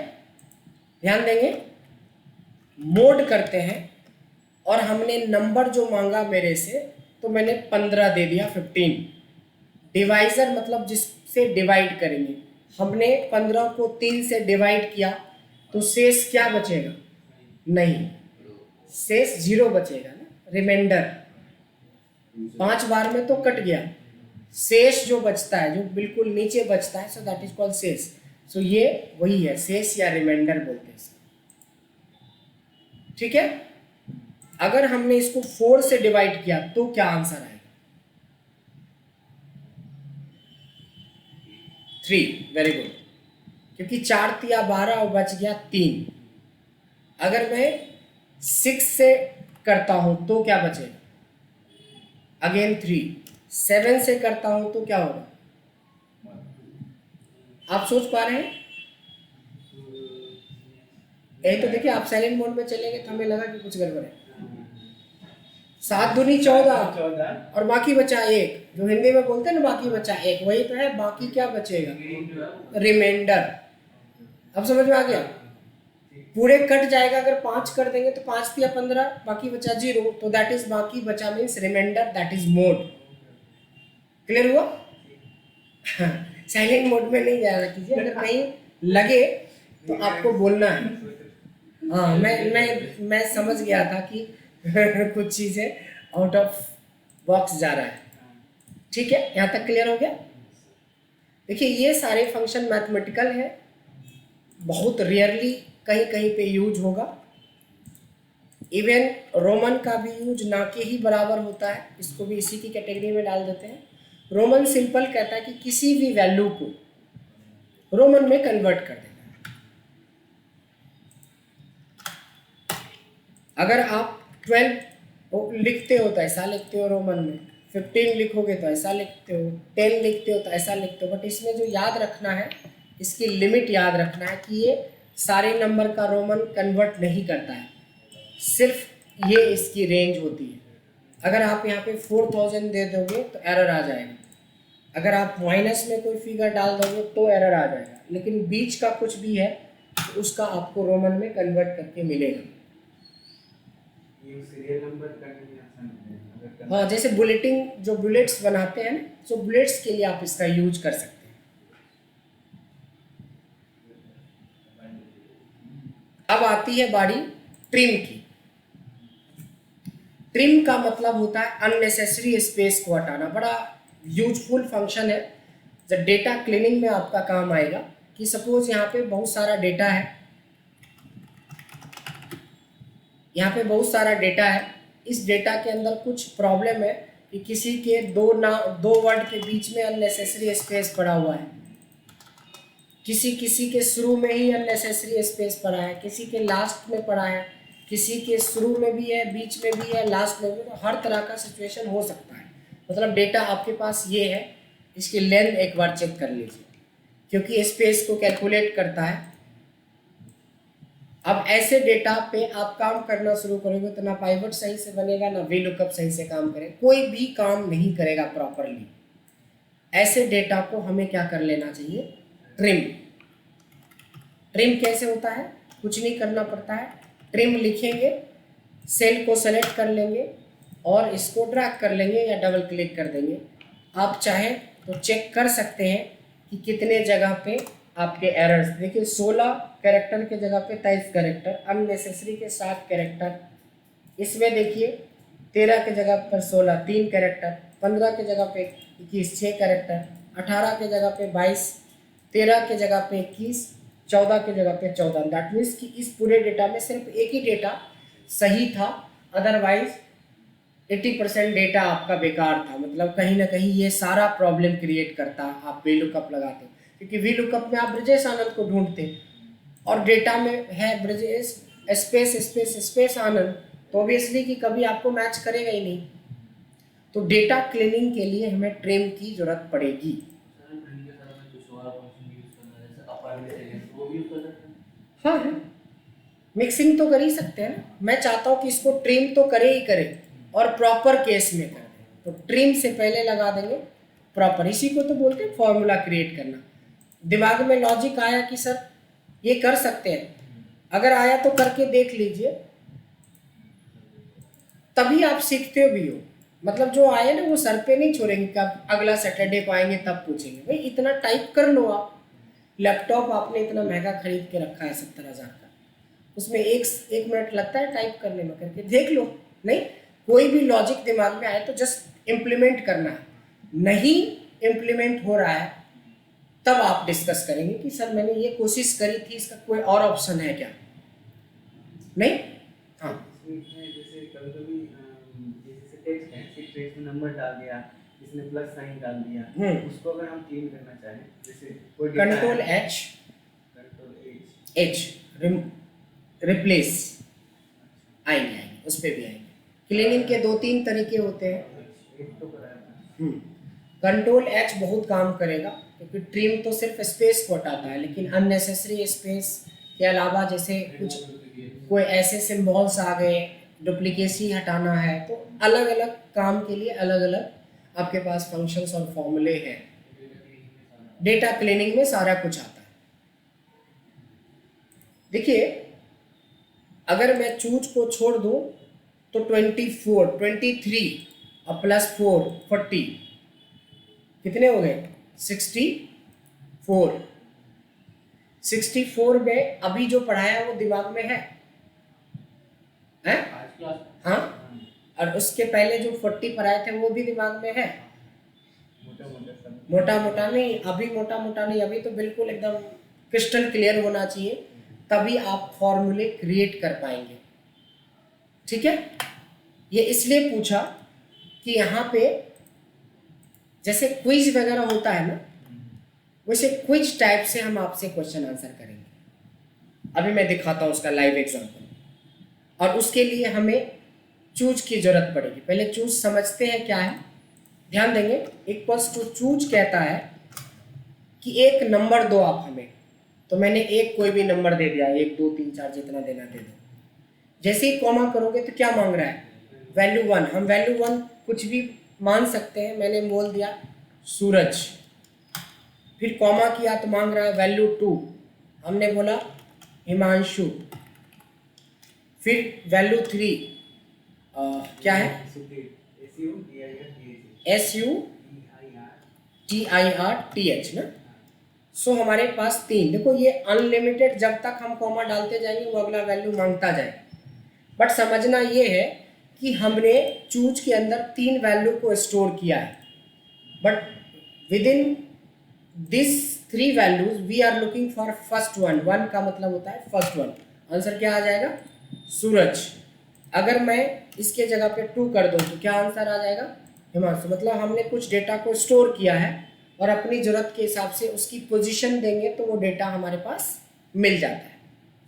Speaker 1: ध्यान देंगे। मोड करते हैं और हमने नंबर जो मांगा मेरे से, तो मैंने 15 दे दिया, 15। डिवाइजर मतलब जिससे डिवाइड करेंगे, हमने 15 को 3 से डिवाइड किया, तो शेष क्या बचेगा, नहीं, शेष 0 बचेगा ना, रिमाइंडर। 5 बार में तो कट गया, शेष जो बचता है, जो बिल्कुल नीचे बचता है, सो दैट इज कॉल्ड शेष। सो ये वही है, शेष या रिमाइंडर बोलते हैं, ठीक है। अगर हमने इसको 4 से डिवाइड किया तो क्या आंसर आएगा, 3। वेरी गुड, क्योंकि 4 तिया 12 और बच गया 3। अगर मैं 6 से करता हूं तो क्या बचेगा, अगेन 3। 7 से करता हूं तो क्या होगा, आप सोच पा रहे हैं। यही तो देखिए, आप साइलेंट मोड में चलेंगे तो हमें लगा कि कुछ गड़बड़ है। 7 दूनी 14 और बाकी बचा 1, जो हिंदी में बोलते हैं ना बाकी बचा 1, वही तो है, बाकी क्या बचेगा, रिमाइंडर। अब समझ में आ गया, पूरे कट जाएगा, अगर 5 कर देंगे तो 5 तिया 15, बाकी बचा 0, तो दैट इज बाकी बचा means remainder, that is mode. Clear हुआ। साइलेंट मोड में नहीं जाना कीजिए, अगर कहीं लगे तो आपको बोलना है। हाँ, मैं समझ गया था कि कुछ चीज़ें आउट ऑफ बॉक्स जा रहा है, ठीक है, यहाँ तक क्लियर हो गया। देखिए ये सारे फंक्शन मैथमेटिकल है, बहुत रेयरली कहीं कहीं पे यूज होगा। इवन रोमन का भी यूज ना के ही बराबर होता है, इसको भी इसी की कैटेगरी में डाल देते हैं। रोमन सिंपल कहता है कि किसी भी वैल्यू को रोमन में कन्वर्ट कर देना। अगर आप 12 लिखते हो तो ऐसा लिखते हो रोमन में, 15 लिखोगे तो ऐसा लिखते हो, 10 लिखते हो तो ऐसा लिखते हो। बट इसमें जो याद रखना है, इसकी लिमिट याद रखना है कि ये सारे नंबर का रोमन कन्वर्ट नहीं करता है, सिर्फ ये इसकी रेंज होती है। अगर आप यहाँ पे 4000 दे दोगे तो एरर आ जाएगा, अगर आप माइनस में कोई फिगर डाल दोगे तो एरर आ जाएगा, लेकिन बीच का कुछ भी है तो उसका आपको रोमन में कन्वर्ट करके मिलेगा।
Speaker 3: ये सीरियल नंबर करने में आसान है।
Speaker 1: हाँ, जैसे बुलेटिन, जो बुलेट्स बनाते हैं, तो बुलेट्स के लिए आप इसका यूज कर सकते हैं। अब आती है बारी ट्रिम की। ट्रिम का मतलब होता है अननेसेसरी स्पेस को हटाना। बड़ा यूजफुल फंक्शन है, जब डेटा क्लीनिंग में आपका काम आएगा। कि सपोज यहाँ पे बहुत सारा डेटा है, यहाँ पे बहुत सारा डेटा है, इस डेटा के अंदर कुछ प्रॉब्लम है कि किसी के दो वर्ड के बीच में अननेसेसरी स्पेस पड़ा हुआ है, किसी के शुरू में ही अननेसेसरी स्पेस पड़ा है, किसी के लास्ट में पड़ा है, किसी के शुरू में भी है, बीच में भी है, लास्ट में भी है। हर तरह का सिचुएशन हो सकता है। मतलब डेटा आपके पास ये है, इसकी लेंथ एक बार चेक कर लीजिए, क्योंकि स्पेस को कैलकुलेट करता है। अब ऐसे डेटा पे आप काम करना शुरू करोगे तो ना पाइवट सही से बनेगा, ना वी लुकअप सही से काम करेगा, कोई भी काम नहीं करेगा प्रॉपरली। ऐसे डेटा को हमें क्या कर लेना चाहिए, ट्रिम। ट्रिम कैसे होता है, कुछ नहीं करना पड़ता है। ट्रिम लिखेंगे, सेल को सेलेक्ट कर लेंगे और इसको ड्रैग कर लेंगे या डबल क्लिक कर देंगे। आप चाहें तो चेक कर सकते हैं कि कितने जगह पे आपके एरर्स। देखिए 16 कैरेक्टर के जगह पे 23 कैरेक्टर, अननेसेसरी के 7 कैरेक्टर, इसमें देखिए 13 के जगह पर 16 3 कैरेक्टर, 15 के जगह पे 21 6 कैरेक्टर, 18 के जगह पे 22, 13 के जगह पे 21, 14 के जगह पे 14। दैट मीन्स कि इस पूरे डेटा में सिर्फ एक ही डेटा सही था, अदरवाइज 80% डेटा आपका बेकार था। मतलब कहीं ना कहीं ये सारा प्रॉब्लम क्रिएट करता आप वी लुकअप लगाते, क्योंकि वी लुकअप में आप ब्रजेश आनंद को ढूंढते और डेटा में है ब्रजेश स्पेस स्पेस स्पेस आनंद, तो ऑब्वियसली कि कभी आपको मैच करेगा ही नहीं। तो डेटा क्लीनिंग के लिए हमें ट्रिम की जरूरत पड़ेगी।
Speaker 2: सर ट्रिम के साथ में कुछ और फंक्शन यूज करना है, जैसे अपर में सेलेक्ट, वो भी यूज कर सकते हैं।
Speaker 1: हाँ है, मिक्सिंग तो कर ही सकते हैं ना। मैं चाहता हूँ कि इसको ट्रिम तो करे ही करे और प्रॉपर केस में कर दें, तो ट्रिम से पहले लगा देंगे प्रॉपर। इसी को तो बोलते हैं फॉर्मूला क्रिएट करना। दिमाग में लॉजिक आया कि सर ये कर सकते हैं, अगर आया तो करके देख लीजिए, तभी आप सीखते भी हो। मतलब जो आए ना वो सर पे नहीं छोड़ेंगे कि आप अगला सैटरडे को आएंगे तब पूछेंगे। भाई इतना टाइप कर लो आप। लैपटॉप आपने इतना महंगा खरीद के रखा है 70,000 का, उसमें एक मिनट लगता है टाइप करने में, करके देख लो। नहीं, कोई भी लॉजिक दिमाग में आए तो जस्ट इम्प्लीमेंट करना है। नहीं इम्प्लीमेंट हो रहा है तब आप डिस्कस करेंगे कि सर मैंने ये कोशिश करी थी, इसका कोई और ऑप्शन है क्या। नहीं, हाँ
Speaker 3: इसमें जैसे कभी कभी जैसे टेक्स्ट है, फिर टेक्स्ट में नंबर डाल दिया, इसने प्लस साइन डाल दिया, उसको अगर हम क्लीन करना चाहें, जैसे कोई
Speaker 1: कंट्रोल एच रिप्लेस आएंगे उस पर भी आएंगे। क्लीनिंग के 2-3 तरीके होते हैं।
Speaker 3: एक तो कराया था।
Speaker 1: कंट्रोल एच बहुत काम करेगा, क्योंकि ट्रिम तो सिर्फ स्पेस को हटाता है, लेकिन अननेसेसरी स्पेस के अलावा जैसे कुछ कोई ऐसे सिंबल्स आ गए, डुप्लीकेसी हटाना है, तो अलग अलग काम के लिए अलग अलग आपके पास फंक्शंस और फॉर्मूले हैं। डेटा क्लीनिंग में सारा कुछ आता है। देखिए अगर मैं चूज को छोड़ दूं तो 23 और प्लस 4 40 कितने हो गए 64। 64 में अभी जो पढ़ाया वो दिमाग में है?
Speaker 2: आज क्लास
Speaker 1: हाँ, और उसके पहले जो 40 पढ़ाए थे वो भी दिमाग में है? मोटा मोटा नहीं, अभी मोटा मोटा नहीं, अभी तो बिल्कुल एकदम क्रिस्टल क्लियर होना चाहिए, तभी आप फॉर्मूले क्रिएट कर पाएंगे। ठीक है, ये इसलिए पूछा कि यहाँ पे जैसे क्विज वगैरह होता है ना, वैसे क्विज टाइप से हम आपसे क्वेश्चन आंसर करेंगे। अभी मैं दिखाता हूँ उसका लाइव एग्जांपल, और उसके लिए हमें चूज की जरूरत पड़ेगी। पहले चूज समझते हैं क्या है, ध्यान देंगे। इक्वल्स टू चूज कहता है कि एक नंबर दो आप हमें, तो मैंने एक कोई भी नंबर दे दिया, 1 2 3 4 जितना देना दे दो। जैसे ही कॉमा करोगे तो क्या मांग रहा है? वैल्यू 1। हम वैल्यू 1 कुछ भी मान सकते हैं, मैंने बोल दिया सूरज। फिर कॉमा किया तो मांग रहा है वैल्यू 2, हमने बोला हिमांशु। फिर वैल्यू 3 क्या है? SUTIRTH ना। सो हमारे पास 3। देखो ये अनलिमिटेड, जब तक हम कॉमा डालते जाएंगे वो अगला वैल्यू मांगता जाएगा। बट समझना ये है कि हमने चूज के अंदर 3 वैल्यू को स्टोर किया है, but with in this 3 values we are looking for first one. 1 का मतलब होता है फर्स्ट वन। आंसर क्या आ जाएगा? सूरज। अगर मैं इसके जगह पे 2 कर दूं तो क्या आंसर आ जाएगा? हिमांशु। मतलब हमने कुछ डेटा को स्टोर किया है और अपनी जरूरत के हिसाब से उसकी पोजीशन देंगे तो वो डेटा हमारे पास मिल जाता है।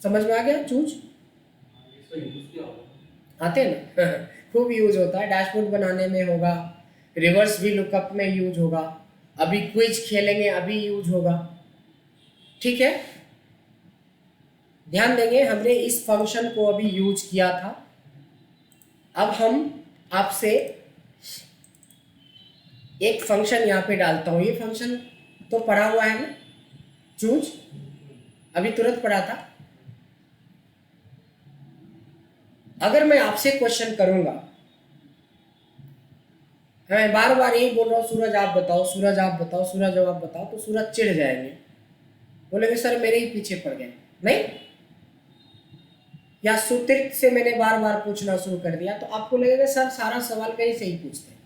Speaker 1: समझ में आ गया चूज?
Speaker 2: इसका यूज क्या होगा?
Speaker 1: आते हैं ना खूब यूज होता है, डैशबोर्ड बनाने में होगा, रिवर्स भी लुकअप में यूज होगा, अभी क्विज खेलेंगे अभी यूज होगा। ठीक है, ध्यान देंगे, हमने इस फंक्शन को अभी यूज किया था। अब हम आपसे एक फंक्शन यहाँ पे डालता हूँ। ये फंक्शन तो पढ़ा हुआ है ना, चूज अभी तुरंत पढ़ा था। अगर मैं आपसे क्वेश्चन करूंगा, मैं बार बार यही बोल रहा हूँ सूरज आप बताओ, सूरज आप बताओ, सूरज आप बताओ, तो सूरज चिढ़ जाएंगे, बोलेंगे सर मेरे ही पीछे पड़ गए। नहीं, या सूत्रित से मैंने बार बार पूछना शुरू कर दिया तो आपको लगेगा सर सारा सवाल कहीं से ही पूछते हैं।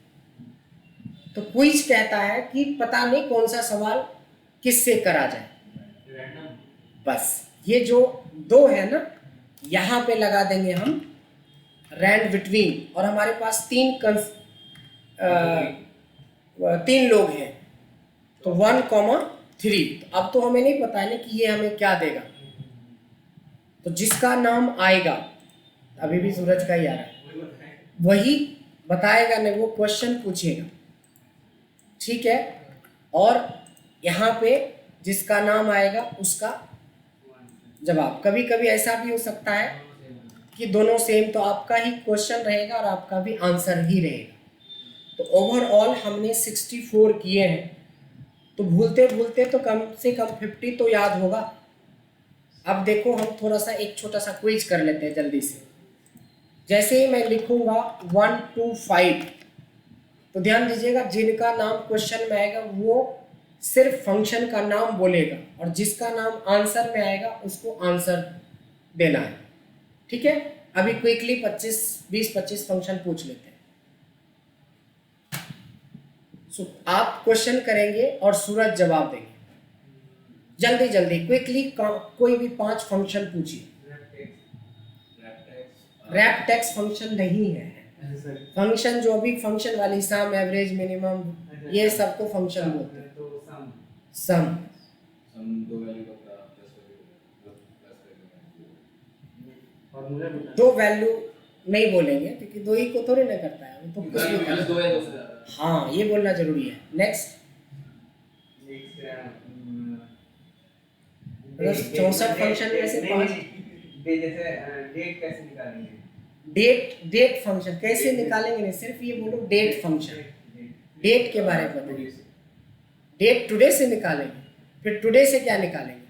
Speaker 1: तो क्विज कहता है कि पता नहीं कौन सा सवाल किससे करा जाए।
Speaker 2: रैंडम।
Speaker 1: बस ये जो दो है ना, यहाँ पे लगा देंगे हम रैंड बिटवीन, और हमारे पास तीन लोग हैं तो 1,3। तो अब तो हमें नहीं पता है ना कि ये हमें क्या देगा, तो जिसका नाम आएगा, अभी भी सूरज का ही आ रहा है, वही बताएगा, नहीं वो क्वेश्चन पूछेगा, ठीक है। और यहाँ पे जिसका नाम आएगा उसका जवाब। कभी कभी ऐसा भी हो सकता है कि दोनों सेम, तो आपका ही क्वेश्चन रहेगा और आपका भी आंसर ही रहेगा। तो ओवरऑल हमने 64 किए हैं, तो भूलते भूलते तो कम से कम 50 तो याद होगा। अब देखो हम थोड़ा सा एक छोटा सा क्विज कर लेते हैं जल्दी से। जैसे ही मैं लिखूंगा 1 to 5, तो ध्यान दीजिएगा जिनका नाम क्वेश्चन में आएगा वो सिर्फ फंक्शन का नाम बोलेगा, और जिसका नाम आंसर में आएगा उसको आंसर देना है, ठीक है। अभी क्विकली 20-25 फंक्शन पूछ लेते हैं। आप क्वेश्चन करेंगे और सूरज जवाब देंगे। जल्दी जल्दी क्विकली कोई भी 5 फंक्शन पूछिए। रैप टेक्स्ट फंक्शन नहीं है। फंक्शन जो भी फंक्शन वाली सम, एवरेज, मिनिमम, ये सबको फंक्शन बोलते हैं।
Speaker 3: तो
Speaker 1: सम
Speaker 4: दो वैल्यू का प्लस
Speaker 3: फॉर्मूला बता
Speaker 1: दो वैल्यू नहीं बोलेंगे क्योंकि दो ही को थोड़ी ना करता है, वो तो कुछ भी
Speaker 2: प्लस
Speaker 1: करता
Speaker 2: दो
Speaker 1: है।
Speaker 2: है, दो से ज्यादा।
Speaker 1: हाँ ये बोलना जरूरी है। नेक्स्ट 64 फंक्शन में से 5
Speaker 3: जैसे डेट कैसे निकालेंगे?
Speaker 1: डेट फंक्शन कैसे निकालेंगे, नहीं सिर्फ ये बोलो डेट फंक्शन। डेट के बारे में बताइए। डेट टुडे से निकालेंगे, फिर टुडे से क्या निकालेंगे?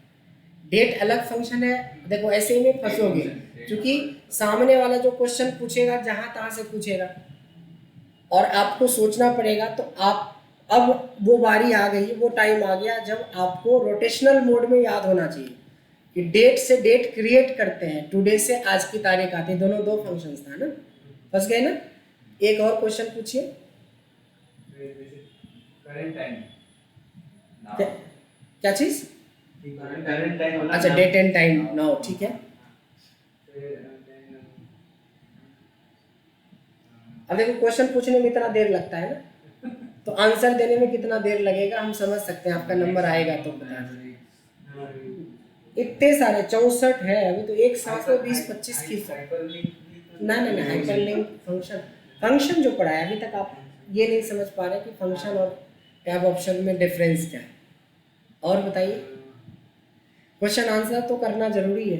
Speaker 1: डेट अलग फंक्शन है। देखो ऐसे ही में फंसोगे, क्योंकि सामने वाला जो क्वेश्चन पूछेगा जहां तहां से पूछेगा और आपको सोचना पड़ेगा। तो आप अब वो बारी आ गई, वो टाइम आ गया जब आपको रोटेशनल मोड में याद होना चाहिए कि डेट से डेट क्रिएट करते हैं, टुडे से आज की तारीख आती है। दोनों दो फंक्शंस था ना, फंस गए ना। एक और क्वेश्चन पूछिए।
Speaker 3: करंट टाइम
Speaker 1: क्या चीज?
Speaker 3: करंट टाइम वाला
Speaker 1: अच्छा डेट एंड टाइम नाउ, ठीक है। अब देखो क्वेश्चन पूछने में इतना देर लगता है ना, तो आंसर देने में कितना देर लगेगा हम समझ सकते हैं। आपका नंबर आएगा तो बता दीजिए। इतने सारे 64 है, अभी तो एक साथ में 20-25 की ना हाइपरलिंक फंक्शन जो पढ़ा है अभी तक आप ये नहीं समझ पा रहे कि फंक्शन और टैब ऑप्शन में डिफरेंस क्या है। और बताइए, क्वेश्चन आंसर तो करना जरूरी है,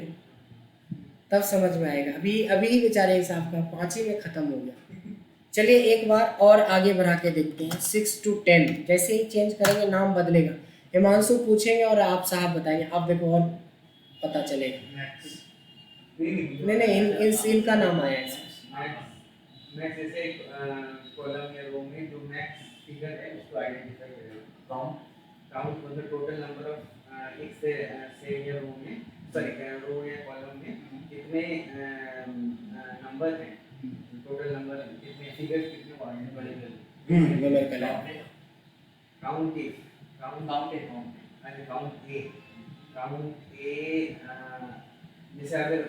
Speaker 1: तब समझ में आएगा। अभी ही बेचारे हिसाब का 5 ही में खत्म हो गया। चलिए एक बार और आगे बढ़ा के देखते हैं। 6 to 10 जैसे ही चेंज करेंगे नाम बदलेगा। हिमांशु पूछेंगे और आप साहब बताएंगे। आप देखो और पता चलेगा। नहीं इनका नाम आया है।
Speaker 3: मैक्स जैसे एक कॉलम या रो में जो मैक्स फिगर है उसको आइडेंटिफाई करेगा। काउंट मतलब टोटल नंबर ऑफ एक से या रो में, सॉरी रो या कॉलम में कितने नंबर हैं, टोटल नंबर कितने फिगर कितने वो आइडेंटिफाई करेगा।
Speaker 1: न्यूमेरिकल
Speaker 3: काउंट ए जैसे अगर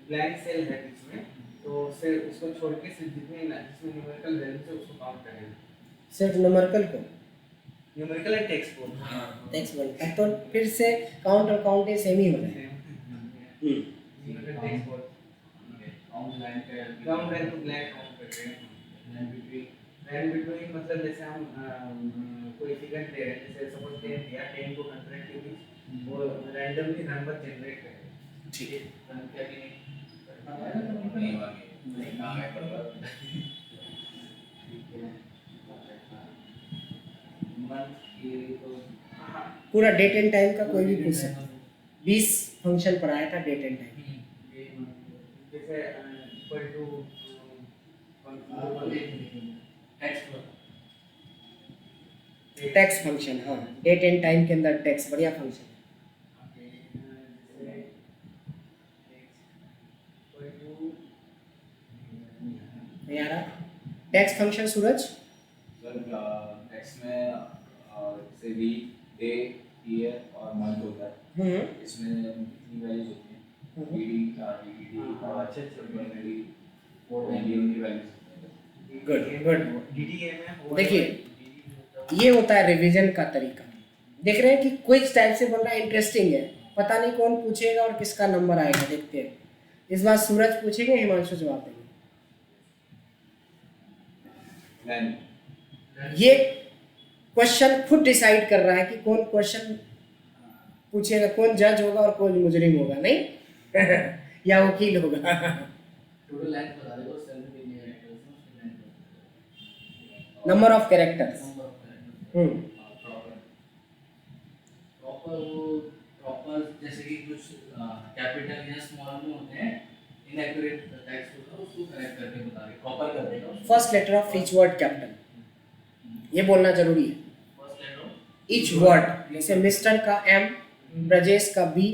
Speaker 3: ब्लैंक सेल है बीच में तो सिर्फ उसको छोड़ के सिर्फ जितने जिसमें न्यूमेरिकल वैल्यू है उसको काउंट करेंगे।
Speaker 1: सिर्फ न्यूमेरिकल को,
Speaker 3: न्यूमेरिकल एंड टेक्स्ट बोल।
Speaker 1: हाँ टेक्स्ट बोलता है तो फिर से काउंट और काउंट सेम ही होता है।
Speaker 3: न्यूमेरिकल टेक्स्ट बोल count line to blank count करते हैं। लाइन बिटवीन मतलब जैसे हम कोई फिगर ले रहे हैं, जैसे सपोज 10 दिया, 10 को 100 के बीच वो रैंडमली नंबर जनरेट करेगा।
Speaker 1: ठीक है।
Speaker 3: संख्या की
Speaker 1: पूरा डेट एंड टाइम का कोई भी पूछ सकता है। 20 फंक्शन पढ़ाया था डेट एंड टाइम।
Speaker 3: जैसे इक्वल टू
Speaker 1: टेक्स्ट फंक्शन, हाँ डेट एंड टाइम के अंदर टेक्स्ट बढ़िया फंक्शन। नहीं आ रहा? टेक्स्ट फंक्शन सूरज?
Speaker 4: सर टेक्स्ट में जैसे वीक, डे, ईयर और मंथ होता है, इसमें कितनी वैल्यूज होती हैं? ईडी, टीटीडी और
Speaker 3: अच्छे
Speaker 4: बाइनरी और एनडीओ की वैल्यूज होती हैं।
Speaker 1: गुड।
Speaker 3: डीडीए में हो
Speaker 1: देखिए ये होता है रिवीजन का तरीका। देख रहे हैं कि क्विज टाइप से बन रहा है, इंटरेस्टिंग है। पता नहीं कौन पूछेगा और किसका नंबर आएगा, देखते हैं। इस बार सूरज पूछेंगे, हिमांशु जवाब देंगे। ये क्वेश्चन खुद डिसाइड कर रहा है कि कौन क्वेश्चन पूछेगा, कौन जज होगा और कौन मुजरिम होगा, नहीं या वकील होगा।
Speaker 2: टोटल लेंथ बता दो, सेल में कितने कैरेक्टर्स हैं उसकी लेंथ बता दो।
Speaker 1: Number of characters.
Speaker 2: Number of characters proper जैसे कि कुछ कैपिटल या स्मॉल में होते हैं, इनएक्यूरेट टेक्स्ट होता है, उसको करेक्ट करके बता रहे, प्रॉपर कर देगा।
Speaker 1: First letter of each word capital, ये बोलना जरूरी है।
Speaker 2: फर्स्ट लेटर
Speaker 1: ईच वर्ड, जैसे मिस्टर का एम, ब्रजेश का बी,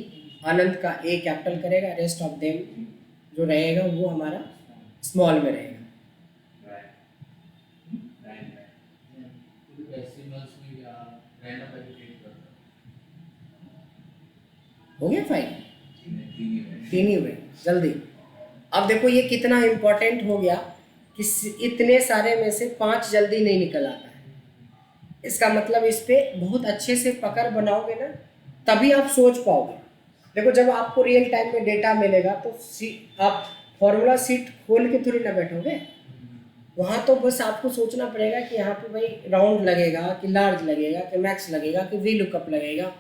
Speaker 1: आनंद का ए कैपिटल करेगा, रेस्ट ऑफ देम जो रहेगा वो हमारा स्मॉल में रहेगा।
Speaker 2: डेसिमल्स में या रैंडम एलिमिनेट करता
Speaker 1: हो गया फाइन? तीन ही हुए, जल्दी। अब देखो ये कितना इम्पोर्टेंट हो गया कि इतने सारे में से 5 जल्दी नहीं निकल आता है। इसका मतलब इस पे बहुत अच्छे से पकड़ बनाओगे ना, तभी आप सोच पाओगे। देखो जब आपको रियल टाइम में डेटा मिलेगा तो आप फॉर्मूला सीट खोल के थोड़ी ना बैठोगे, वहाँ तो बस आपको सोचना पड़ेगा कि यहाँ पे भाई राउंड लगेगा कि लार्ज लगेगा कि मैक्स लगेगा कि वी लुकअप लगेगा।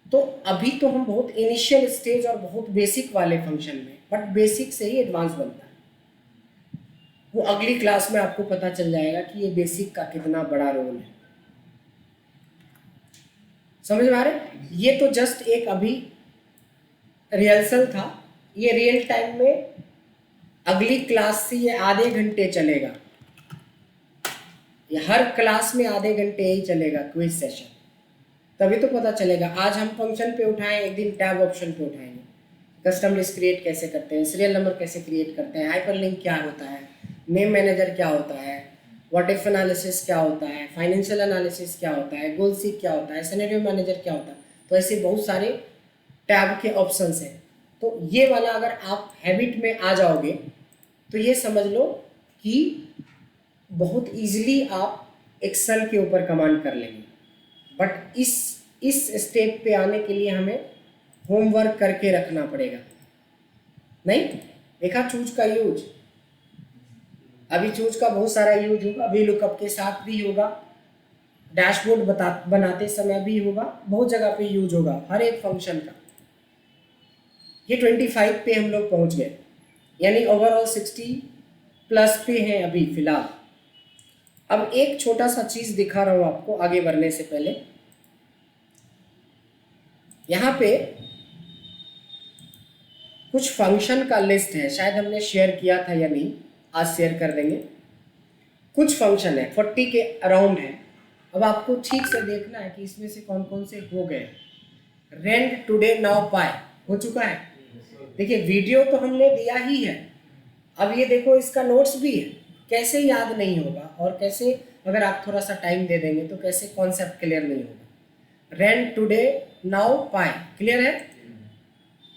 Speaker 1: तो अभी तो हम बहुत इनिशियल स्टेज और बहुत बेसिक वाले फंक्शन में, बट बेसिक से ही एडवांस बनता है। वो अगली क्लास में आपको पता चल जाएगा कि ये बेसिक का कितना बड़ा रोल है। समझ में आ रहा है? ये तो जस्ट एक अभी रिहर्सल था। ये रियल टाइम में अगली क्लास से ये आधे घंटे चलेगा, ये हर क्लास में आधे घंटे ही चलेगा क्विज सेशन, तभी तो पता चलेगा। आज हम फंक्शन पे उठाएं, एक दिन टैब ऑप्शन पे उठाएंगे, कस्टम लिस्ट क्रिएट कैसे करते हैं, सीरियल नंबर कैसे क्रिएट करते हैं, हाइपरलिंक क्या होता है, नेम मैनेजर क्या होता है, व्हाट इफ एनालिसिस क्या होता है, फाइनेंशियल एनालिसिस क्या होता है, गोल सीक क्या होता है, सिनेरियो मैनेजर क्या होता है। तो ऐसे बहुत सारे टैब के ऑप्शंस हैं। तो ये वाला अगर आप हैबिट में आ जाओगे तो ये समझ लो कि बहुत इजीली आप एक्सेल के ऊपर कमांड कर लेंगे। बट इस स्टेप पे आने के लिए हमें होमवर्क करके रखना पड़ेगा। नहीं देखा चूज का यूज? अभी चूज का बहुत सारा यूज होगा, वी लुकअप के साथ भी होगा, डैशबोर्ड बनाते समय भी होगा, बहुत जगह पे यूज होगा हर एक फंक्शन का। ये 25 पे हम लोग पहुंच गए, यानी ओवरऑल 60 प्लस पे हैं अभी फिलहाल। अब एक छोटा सा चीज दिखा रहा हूं आपको आगे बढ़ने से पहले। यहाँ पे कुछ फंक्शन का लिस्ट है, शायद हमने शेयर किया था या नहीं, आज शेयर कर देंगे। कुछ फंक्शन है 40 के अराउंड है। अब आपको ठीक से देखना है कि इसमें से कौन कौन से हो गए। रेंड टुडे नाउ पाई हो चुका है। देखिए वीडियो तो हमने दिया ही है, अब ये देखो इसका नोट्स भी है। कैसे याद नहीं होगा और कैसे अगर आप थोड़ा सा टाइम दे देंगे तो कैसे कॉन्सेप्ट क्लियर नहीं होगा। Rand today now pi clear है?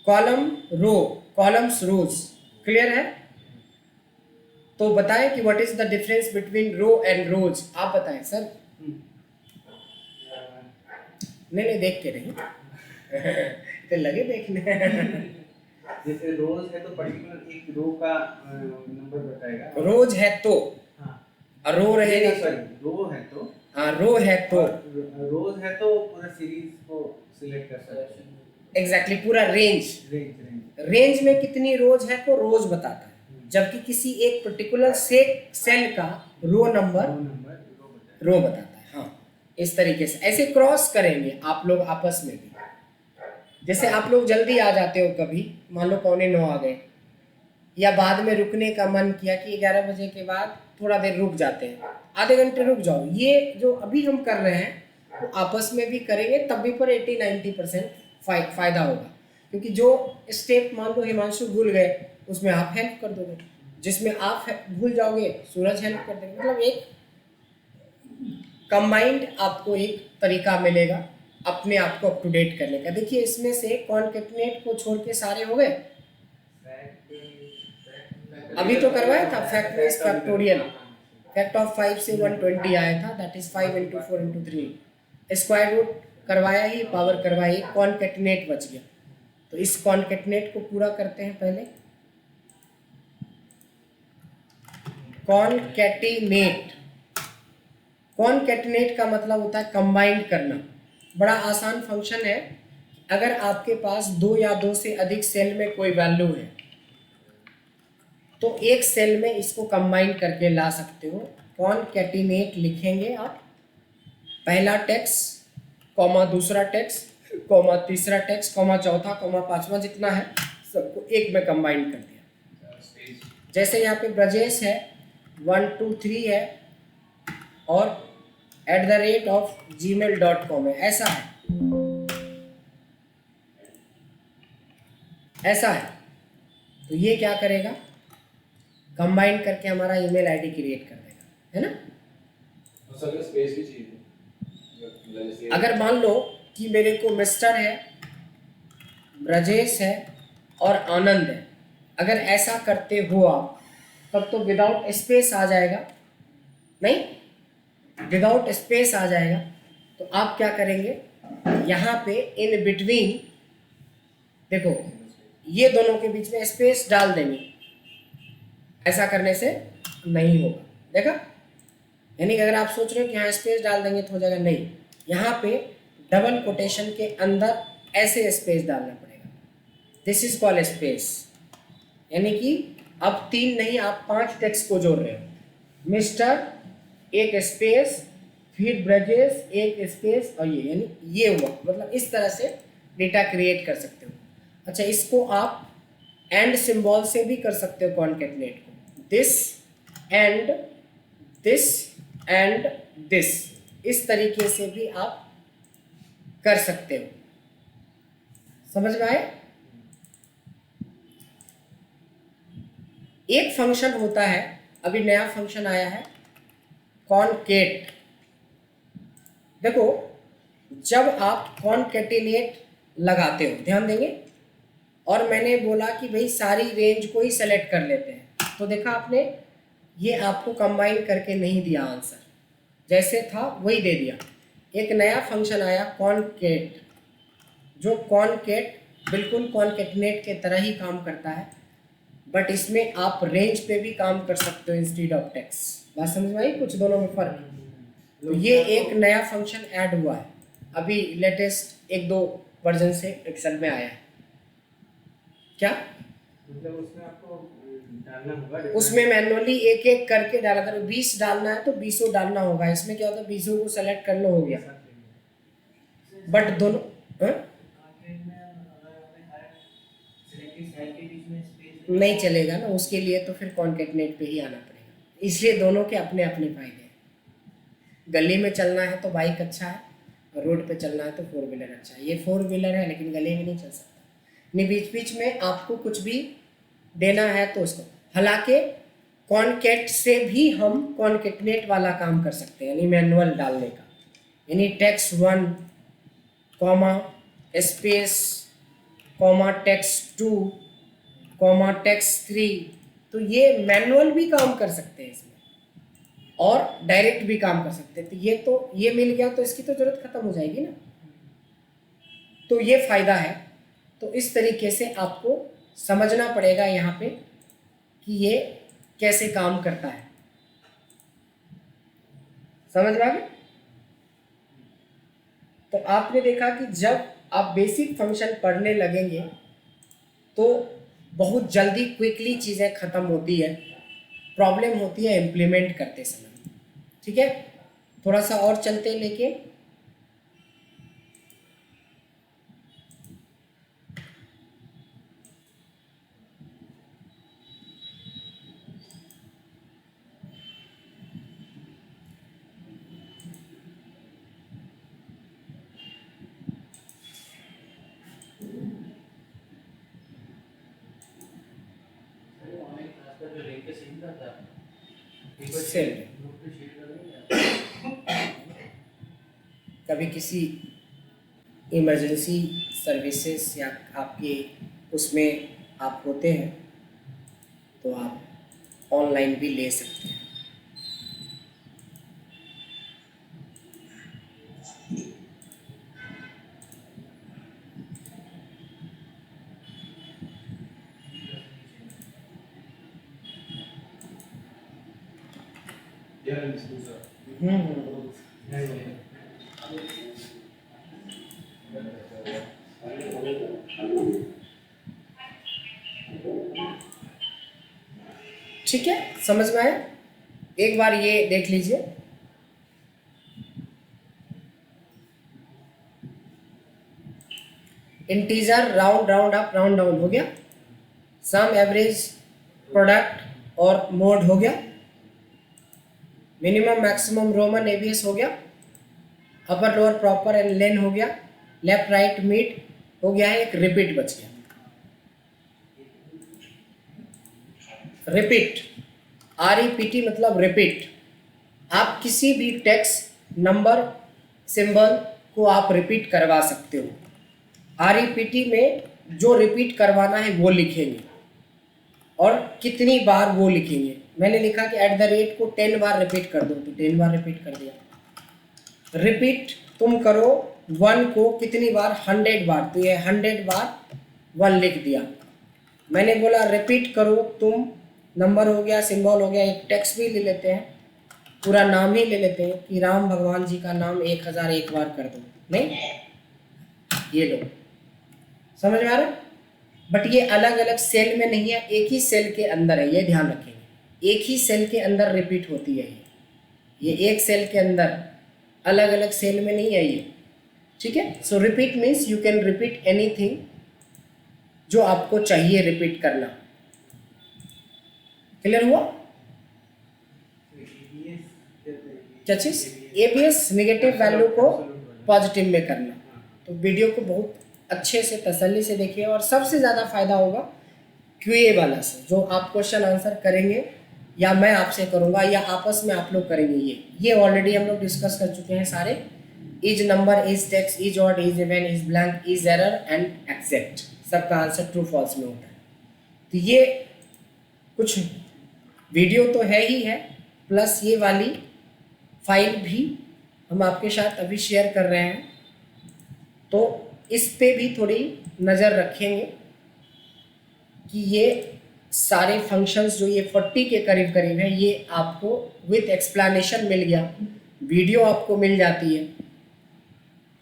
Speaker 1: Column row, columns rows clear है? तो बताएं कि what is the difference between row and rows. आप बताएं सर। नहीं देख के नहीं तो लगे देखने
Speaker 3: जैसे रोज है तो पर्टिकुलर एक रो का नंबर बताएगा।
Speaker 1: रोज है तो
Speaker 3: हाँ
Speaker 1: रो रहेगा,
Speaker 3: सॉरी रो है तो,
Speaker 1: हाँ रो है तो,
Speaker 3: रोज है तो पूरा सीरीज को सिलेक्ट कर सकते हैं।
Speaker 1: एग्जैक्टली पूरा रेंज।
Speaker 3: रेंज
Speaker 1: रेंज में कितनी रोज है तो रोज बताता है, जबकि किसी एक पर्टिकुलर सेल का रो नंबर रो बताता है। हाँ इस तरीके से ऐसे क्रॉस करेंगे आप लोग आपस में भी। जैसे आप लोग जल्दी आ जाते हो, कभी मान लो 8:45 आ गए, या बाद में रुकने का मन किया कि 11 बजे के बाद थोड़ा देर रुक जाते हैं, आधे घंटे रुक जाओ। ये जो अभी हम कर रहे हैं वो आपस में भी करेंगे, तब भी पर 80-90% फायदा होगा। क्योंकि जो स्टेप मान लो हिमांशु भूल गए उसमें आप हेल्प कर दोगे, जिसमें आप भूल जाओगे, सूरज हेल्प कर देंगे। मतलब एक कंबाइंड आपको एक तरीका मिलेगा अपने आप को अप टू डेट करने का। देखिए इसमें से कॉन्केटनेट को छोड़ के सारे हो गए। अभी तो करवाया था fact base factorial, fact of 5 से 120 आया था, that is 5 into 4 into 3। Square root करवाया ही, पावर करवाई, कॉन्केटनेट बच गया। तो इस कॉन्केटनेट को पूरा करते हैं पहले। कॉन्केटिनेट, कॉन्केटिनेट का मतलब होता है कंबाइंड करना। बड़ा आसान फंक्शन है। अगर आपके पास 2 या 2 से अधिक सेल में कोई वैल्यू है तो एक सेल में इसको कंबाइन करके ला सकते हो। कॉन्केटिनेट लिखेंगे आप, पहला टेक्स्ट कॉमा दूसरा टेक्स्ट कॉमा तीसरा टेक्स्ट कॉमा चौथा कॉमा पांचवा, जितना है सबको एक में कंबाइन कर दिया। जैसे यहाँ पे ब्रजेश है 1 2 3 है और @gmail.com है, ऐसा है, ऐसा है। तो ये क्या करेगा, कंबाइन करके हमारा ईमेल आईडी क्रिएट कर देगा, है ना।
Speaker 4: और सर स्पेस भी चाहिए।
Speaker 1: अगर मान लो कि मेरे को मिस्टर है, ब्रजेश है और आनंद है, अगर ऐसा करते हो आप तब तो विदाउट स्पेस आ जाएगा, नहीं विदाउट स्पेस आ जाएगा। तो आप क्या करेंगे, यहाँ पे इन बिटवीन देखो ये दोनों के बीच में स्पेस डाल देंगे, ऐसा करने से नहीं होगा, देखा। यानी कि अगर आप सोच रहे हो कि यहाँ स्पेस डाल देंगे तो हो जाएगा, नहीं, यहाँ पे डबल कोटेशन के अंदर ऐसे स्पेस डालना पड़ेगा। This is called space. यानी कि अब 3 नहीं आप 5 टेक्स्ट को जोड़ रहे हो, मिस्टर एक स्पेस फिर ब्रजेश एक स्पेस और ये, यानी ये हुआ। मतलब इस तरह से डेटा क्रिएट कर सकते हो। अच्छा, इसको आप एंड सिंबल से भी कर सकते हो कॉन्केटनेट को, this and this and this, इस तरीके से भी आप कर सकते हो। समझ में आए। एक फंक्शन होता है, अभी नया फंक्शन आया है कॉन्केट। देखो जब आप कॉन्केटिनेट लगाते हो, ध्यान देंगे, और मैंने बोला कि भाई सारी रेंज को ही सेलेक्ट कर लेते हैं, तो देखा आपने ये आपको कंबाइन करके नहीं दिया, आंसर जैसे था वही दे दिया। एक नया फंक्शन आया कॉन्केट, जो कॉन्केट बिल्कुल कॉन्केटिनेट के तरह ही काम करता है, बट इसमें आप रेंज पे भी काम कर सकते हो इंस्टीड ऑफ टेक्स्ट। बात समझ में आई कुछ दोनों में फर्क। तो ये एक नया फंक्शन ऐड हुआ है, अभी लेटेस्ट 1-2 वर्जन से एक्सेल में आया है। क्या
Speaker 3: मतलब उसमें आपको डालना होगा,
Speaker 1: उसमें मैनुअली एक एक करके डाला, अगर 20 डालना है तो 20 डालना होगा। इसमें क्या होता है, 20 को सेलेक्ट कर लो, हो गया। बट दोनों नहीं चलेगा ना, उसके लिए तो फिर कॉन्केटनेट पे ही आना पड़ेगा। इसलिए दोनों के अपने अपने फायदे हैं। गली में चलना है तो बाइक अच्छा है, और रोड पे चलना है तो 4 व्हीलर अच्छा है। ये 4 व्हीलर है लेकिन गली में नहीं चल सकता, नहीं बीच बीच में आपको कुछ भी देना है तो उसको। हालांकि कॉन्केट से भी हम कॉन्केटनेट वाला काम कर सकते हैं, यानी मैनुअल डालने का, यानी text 1 comma space comma text 2 comma text 3, तो ये मैनुअल भी काम कर सकते हैं इसमें, और डायरेक्ट भी काम कर सकते हैं। तो ये मिल गया तो इसकी तो जरूरत खत्म हो जाएगी ना, तो ये फायदा है। तो इस तरीके से आपको समझना पड़ेगा यहाँ पे कि ये कैसे काम करता है। समझ में आ गया। तो आपने देखा कि जब आप बेसिक फंक्शन पढ़ने लगेंगे तो बहुत जल्दी क्विकली चीज़ें ख़त्म होती है, प्रॉब्लम होती है इम्प्लीमेंट करते समय। ठीक है, थोड़ा सा और चलते हैं लेके।
Speaker 2: ऑनलाइन क्लास का जो लिंक है
Speaker 1: सेम। कभी किसी इमरजेंसी सर्विसेज या आपके उसमें आप होते हैं तो आप ऑनलाइन भी ले सकते हैं। ठीक है, समझ में आया? एक बार ये देख लीजिए। Integer round round up round down हो गया, सम एवरेज प्रोडक्ट और मोड हो गया, मिनिमम मैक्सिमम रोमन एबीएस हो गया, अपर लोअर प्रॉपर एंड लेन हो गया, लेफ्ट राइट मिड हो गया है, एक रिपीट बच गया। रिपीट, REPT मतलब रिपीट। आप किसी भी टेक्स्ट नंबर सिंबल को आप रिपीट करवा सकते हो। REPT में जो रिपीट करवाना है वो लिखेंगे और कितनी बार वो लिखेंगे। मैंने लिखा कि @ को 10 बार रिपीट कर दो, तो 10 बार रिपीट कर दिया। रिपीट तुम करो 1 को कितनी बार, 100 बार, तो ये 100 बार 1 लिख दिया। मैंने बोला रिपीट करो तुम, नंबर हो गया, सिंबल हो गया, एक टेक्स्ट भी ले लेते हैं, पूरा नाम ही ले लेते हैं कि राम भगवान जी का नाम 1001 बार कर दो। नहीं, ये लो, समझ में आ रहा है? बट ये अलग अलग सेल में नहीं है, एक ही सेल के अंदर है, ये ध्यान रखेंगे। एक ही सेल के अंदर रिपीट होती है ये एक सेल के अंदर, अलग अलग सेल में नहीं है ये। ठीक है, सो repeat means you can repeat anything जो आपको चाहिए रिपीट करना। क्लियर हुआ? क्या चीज? एबीएस नेगेटिव वैल्यू को पॉजिटिव में करना। तो वीडियो को बहुत अच्छे से तसल्ली से देखिए और सबसे ज़्यादा फायदा होगा QA वाला से, जो आप क्वेश्चन आंसर करेंगे या मैं आपसे करूंगा या आपस में आप लोग करेंगे। ये ऑलरेडी हम लोग डिस्कस कर चुके हैं सारे। Is number, is text, is odd, is even, is blank, is error and exact, सबका आंसर ट्रू फॉल्स में होता है। तो ये कुछ वीडियो तो है ही है, प्लस ये वाली फाइल भी हम आपके साथ अभी शेयर कर रहे हैं, तो इस पे भी थोड़ी नज़र रखेंगे कि ये सारे फंक्शंस जो ये 40 के करीब करीब है, ये आपको विथ एक्सप्लेनेशन मिल गया, वीडियो आपको मिल जाती है।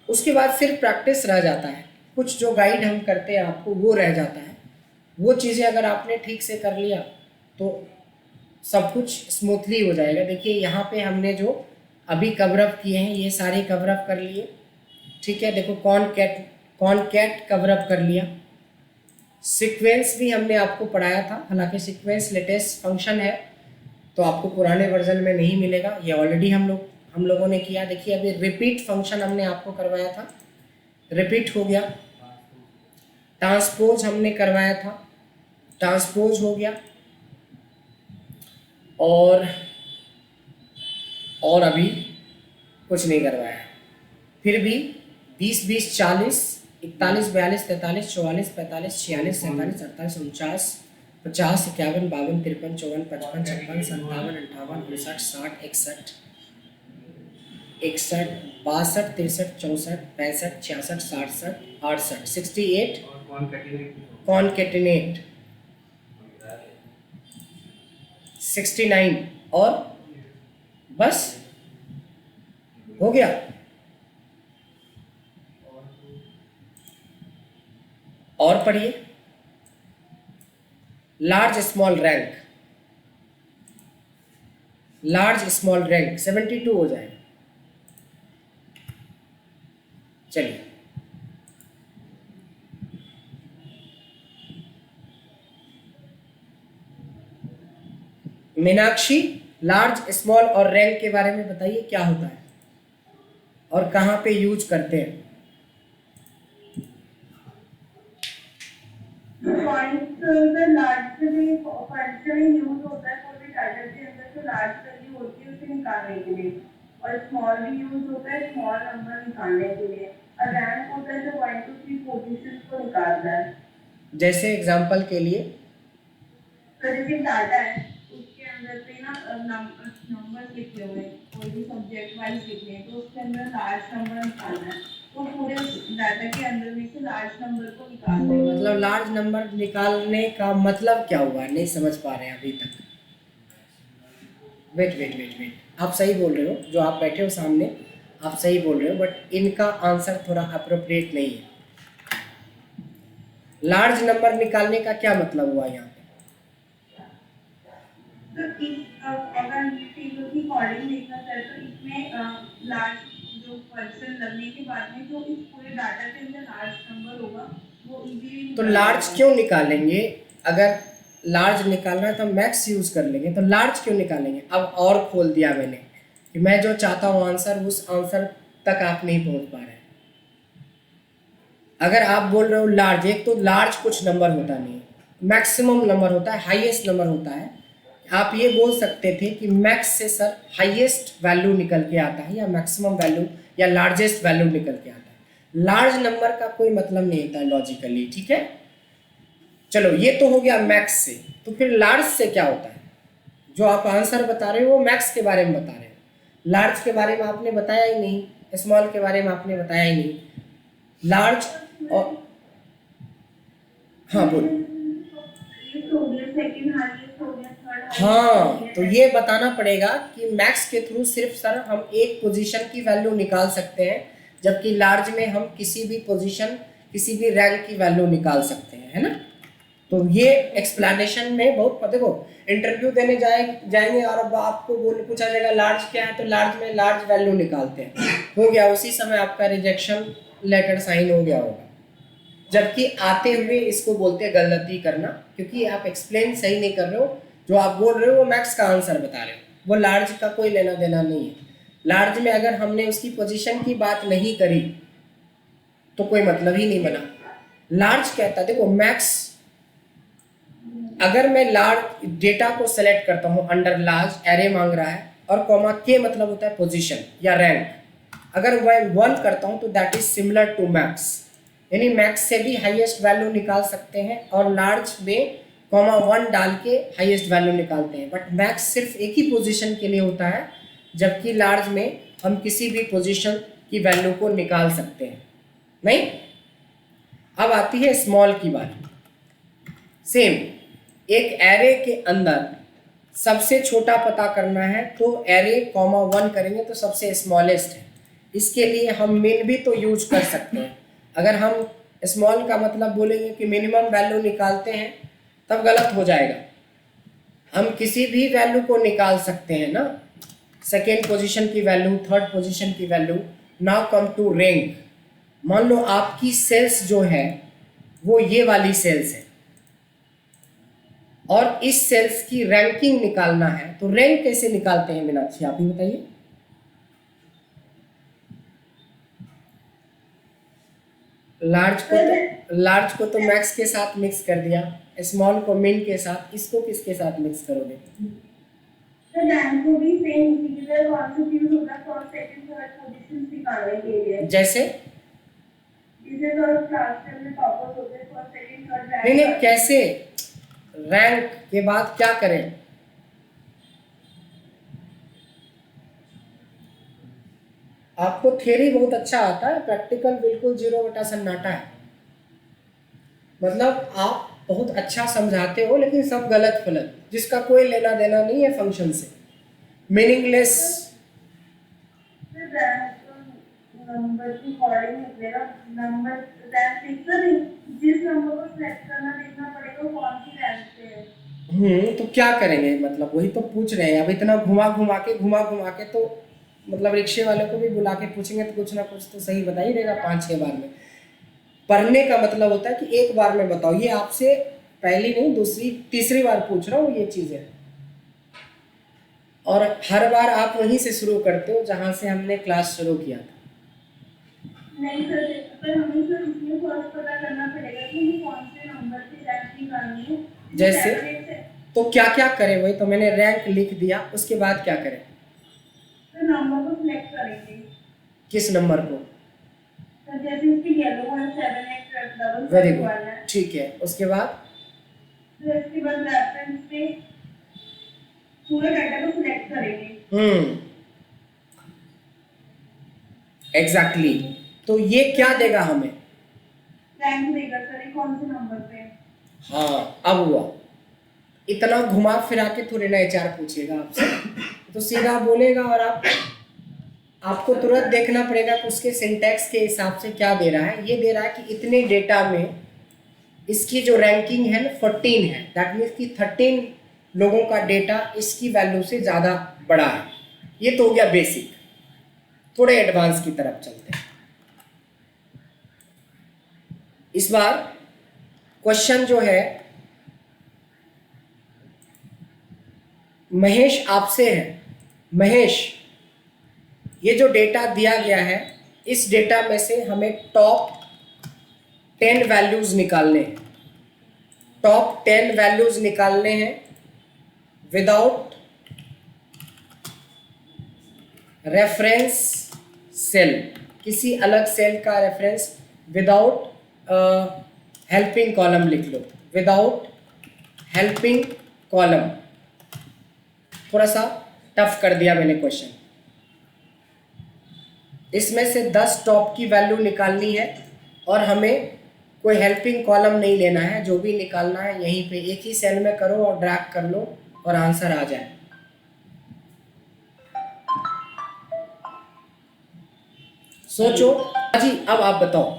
Speaker 1: उसके बाद सिर्फ प्रैक्टिस रह जाता है, कुछ जो गाइड हम करते हैं आपको वो रह जाता है। वो चीज़ें अगर आपने ठीक से कर लिया तो सब कुछ स्मूथली हो जाएगा। देखिए यहाँ पे हमने जो अभी कवर अप किए हैं ये सारे कवर अप कर लिए। ठीक है, देखो कॉनकैट कवर अप कर लिया। सीक्वेंस भी हमने आपको पढ़ाया था, हालांकि सीक्वेंस लेटेस्ट फंक्शन है तो आपको पुराने वर्जन में नहीं मिलेगा, ये ऑलरेडी हम लोगों ने किया। देखिए अभी रिपीट फंक्शन हमने आपको करवाया था, रिपीट हो गया। ट्रांसपोज हमने करवाया था, ट्रांसपोज हो गया। और अभी कुछ नहीं करवाया। फिर भी 20, 20, 40, 41, 42, 43, 44, 45, 46, 47, 48, 49, 50, 51, 52, 53, 54, 55, 56, 57, 58, 59, 60, 61, 62, 63, 64, 65, 66, 67, 68, 68 कॉनकैटिनेट 69 और बस हो गया। और पढ़िए large small rank, large small rank 72 हो जाएगा। चलिए मीनाक्षी, लार्ज स्मॉल और रैंक के बारे में बताइए, क्या होता है और कहाँ पे यूज करते हैं?
Speaker 5: पॉइंट्स का लार्ज से भी फंक्शन यूज होता है, कोई भी डाटा के अंदर से जो लार्ज वैल्यू होती है उसे निकालने के लिए, और स्मॉल भी यूज होता है स्मॉल नंबर निकालने के लिए, और रैंक होता है जो 1 to 3 पोजीशन को निकालता है।
Speaker 1: जैसे एग्जांपल के लिए
Speaker 5: तो जैसे डाटा है उसके अंदर पे ना नंबर लिखे हुए हैं, कोई भी सब्जेक्ट वाइज लिखे हैं, तो उसके अंदर लार्ज नंबर निकालना है, तो पूरे डाटा के अंदर में से लार्ज नंबर को निकालना है।
Speaker 1: मतलब लार्ज नंबर निकालने का मतलब क्या हुआ, नहीं समझ पा रहे हैं अभी तक। वेट, आप सही बोल रहे हो, जो आप बैठे हो सामने आप सही बोल रहे हो, बट इनका आंसर थोड़ा अप्रोप्रिएट नहीं है। लार्ज नंबर निकालने का क्या मतलब हुआ यहाँ पे?
Speaker 5: तो अगर ये चीजों की अकॉर्डिंग देखा जाए तो इसमें लार्ज जो पर्सन लगने के बाद में जो इस पूरे डाटा के अंदर लार्ज नंबर होगा वो इजीली।
Speaker 1: तो लार्ज क्यों निकालेंगे? अगर लार्ज निकालना है तो मैक्स यूज कर लेंगे, तो लार्ज क्यों निकालेंगे? अब और खोल दिया मैंने कि मैं जो चाहता हूँ आंसर, उस आंसर तक आप नहीं पहुंच पा रहे हैं। अगर आप बोल रहे हो लार्ज, एक तो लार्ज कुछ नंबर होता नहीं है, मैक्सिमम नंबर होता है, हाईएस्ट नंबर होता है। आप ये बोल सकते थे कि मैक्स से सर हाईएस्ट वैल्यू निकल के आता है, या मैक्सिमम वैल्यू या लार्जेस्ट वैल्यू निकल के आता है। लार्ज नंबर का कोई मतलब नहीं होता लॉजिकली, ठीक है। चलो ये तो हो गया मैक्स से, तो फिर लार्ज से क्या होता है? जो आप आंसर बता रहे हो वो मैक्स के बारे में बता रहे हो, लार्ज के बारे में आपने बताया ही नहीं, स्मॉल के बारे में आपने बताया ही नहीं। लार्ज और हाँ बोलो। हाँ, तो ये बताना पड़ेगा कि मैक्स के थ्रू सिर्फ सर हम एक पोजीशन की वैल्यू निकाल सकते हैं, जबकि लार्ज में हम किसी भी पोजीशन, किसी भी रैंक की वैल्यू निकाल सकते हैं, है ना। तो ये एक्सप्लेनेशन में बहुत, देखो इंटरव्यू देने जाएंगे और अब आपको पूछा जाएगा लार्ज क्या है, तो लार्ज में लार्ज वैल्यू निकालते हैं, हो गया, उसी समय आपका रिजेक्शन लेटर साइन हो गया होगा। जबकि आते हुए इसको बोलते हैं गलती करना, क्योंकि आप एक्सप्लेन सही नहीं कर रहे हो। जो आप बोल रहे हो वो मैक्स का आंसर बता रहे हो, वो लार्ज का कोई लेना देना नहीं है। लार्ज में अगर हमने उसकी पोजीशन की बात नहीं करी तो कोई मतलब ही नहीं बना। लार्ज कहता है, देखो मैक्स, अगर मैं लार्ज डेटा को सेलेक्ट करता हूं अंडर लार्ज, एरे मांग रहा है, और कॉमा के मतलब होता है पोजीशन या रैंक, अगर मैं 1 करता हूं तो that is similar to max, यानी मैक्स से भी हाईएस्ट वैल्यू निकाल सकते हैं, और लार्ज में कॉमा 1 डाल के हाईएस्ट वैल्यू निकालते हैं। बट मैक्स सिर्फ एक ही पोजीशन के लिए होता है, जबकि लार्ज में हम किसी भी पोजीशन की वैल्यू को निकाल सकते हैं, नहीं। अब आती है स्मॉल की बात। सेम, एक एरे के अंदर सबसे छोटा पता करना है तो एरे कॉमा 1 करेंगे तो सबसे स्मॉलेस्ट है। इसके लिए हम मिन भी तो यूज कर सकते हैं। अगर हम स्मॉल का मतलब बोलेंगे कि मिनिमम वैल्यू निकालते हैं तब गलत हो जाएगा। हम किसी भी वैल्यू को निकाल सकते हैं ना, सेकेंड पोजीशन की वैल्यू, थर्ड पोजीशन की value. Now come to rank. मान लो आपकी सेल्स जो है वो ये वाली सेल्स है, और इस सेल्स की रैंकिंग निकालना है, तो रैंक कैसे निकालते हैं मीनाक्षी, आप ही बताइए। लार्ज को तो मैक्स के साथ मिक्स कर दिया, स्मॉल को मिन के साथ, इसको किसके साथ मिक्स करोगे?
Speaker 5: तो रैंक को भी सेम इसी तरह कॉन्सेप्ट यूज होगा फर्स्ट सेकंड थर्ड पोजीशंस निकालने के लिए।
Speaker 1: जैसे
Speaker 5: जैसे तो क्लास में टॉपर्स होते हैं फर्स्ट सेकंड थर्ड रैंक।
Speaker 1: नहीं, कैसे? रैंक के बाद क्या करें? आपको थ्योरी बहुत अच्छा आता है, प्रैक्टिकल बिल्कुल 0 सन्नाटा है। मतलब आप बहुत अच्छा समझाते हो, लेकिन सब गलत फलत, जिसका कोई लेना देना नहीं है फंक्शन से, मीनिंगलेस।
Speaker 5: नंबर की अकॉर्डिंग निकलेगा नंबर, रैंक फिक्स नहीं, जिस नंबर को सेलेक्ट करना देखना पड़ेगा कौन सी रैंक पे है।
Speaker 1: तो क्या करेंगे? मतलब वही तो पूछ रहे हैं। अब इतना घुमा घुमा के तो मतलब रिक्शे वाले को भी बुला के पूछेंगे तो कुछ ना कुछ तो सही बता ही देगा 5-6 बार में। पढ़ने का मतलब होता है कि एक बार में बताओ। ये आपसे पहली नहीं, दूसरी तीसरी बार पूछ रहा हूँ ये चीज़ें, और हर बार आप वहीं से शुरू करते हो जहाँ से हमने क्लास शुरू किया था।
Speaker 5: नहीं सर, पर हमें सर इसमें फर्स्ट पता करना पड़ेगा कि कौन से नंबर से रैंक निकालनी है।
Speaker 1: जैसे तो क्या क्या करें, वही तो मैंने रैंक लिख दिया, उसके बाद क्या करें?
Speaker 5: तो नंबर को सिलेक्ट करेंगे।
Speaker 1: किस नंबर को?
Speaker 5: तो जैसे इसकी yellow one 78
Speaker 1: very
Speaker 5: double
Speaker 1: good,
Speaker 5: है,
Speaker 1: ठीक है। उसके बाद
Speaker 5: तो इसके बाद रेफरेंस पे पूरे डाटा को सिलेक्ट करेंगे।
Speaker 1: एग्जैक्टली। तो ये क्या देगा हमें?
Speaker 5: रैंक देगा सर, कौन से नंबर पे।
Speaker 1: हाँ, अब हुआ। इतना घुमा फिरा के थोड़े ना एचआर पूछेगा आपसे, तो सीधा बोलेगा और आपको तुरंत देखना पड़ेगा कि उसके सिंटैक्स के हिसाब से क्या दे रहा है। ये दे रहा है कि इतने डेटा में इसकी जो रैंकिंग है ना 14 है, दैट मीन्स कि 13 लोगों का डेटा इसकी वैल्यू से ज़्यादा बड़ा है। ये तो हो गया बेसिक। थोड़े एडवांस की तरफ चलते हैं। इस बार क्वेश्चन जो है महेश आपसे है। महेश, ये जो डेटा दिया गया है, इस डेटा में से हमें टॉप 10 वैल्यूज निकालने हैं। टॉप 10 वैल्यूज निकालने हैं विदाउट रेफरेंस सेल, किसी अलग सेल का रेफरेंस, विदाउट हेल्पिंग कॉलम लिख लो, विदाउट हेल्पिंग कॉलम। थोड़ा सा टफ कर दिया मैंने क्वेश्चन। इसमें से 10 टॉप की वैल्यू निकालनी है और हमें कोई हेल्पिंग कॉलम नहीं लेना है। जो भी निकालना है यहीं पे एक ही सेल में करो और ड्रैग कर लो और आंसर आ जाए। सोचो जी, अब आप बताओ।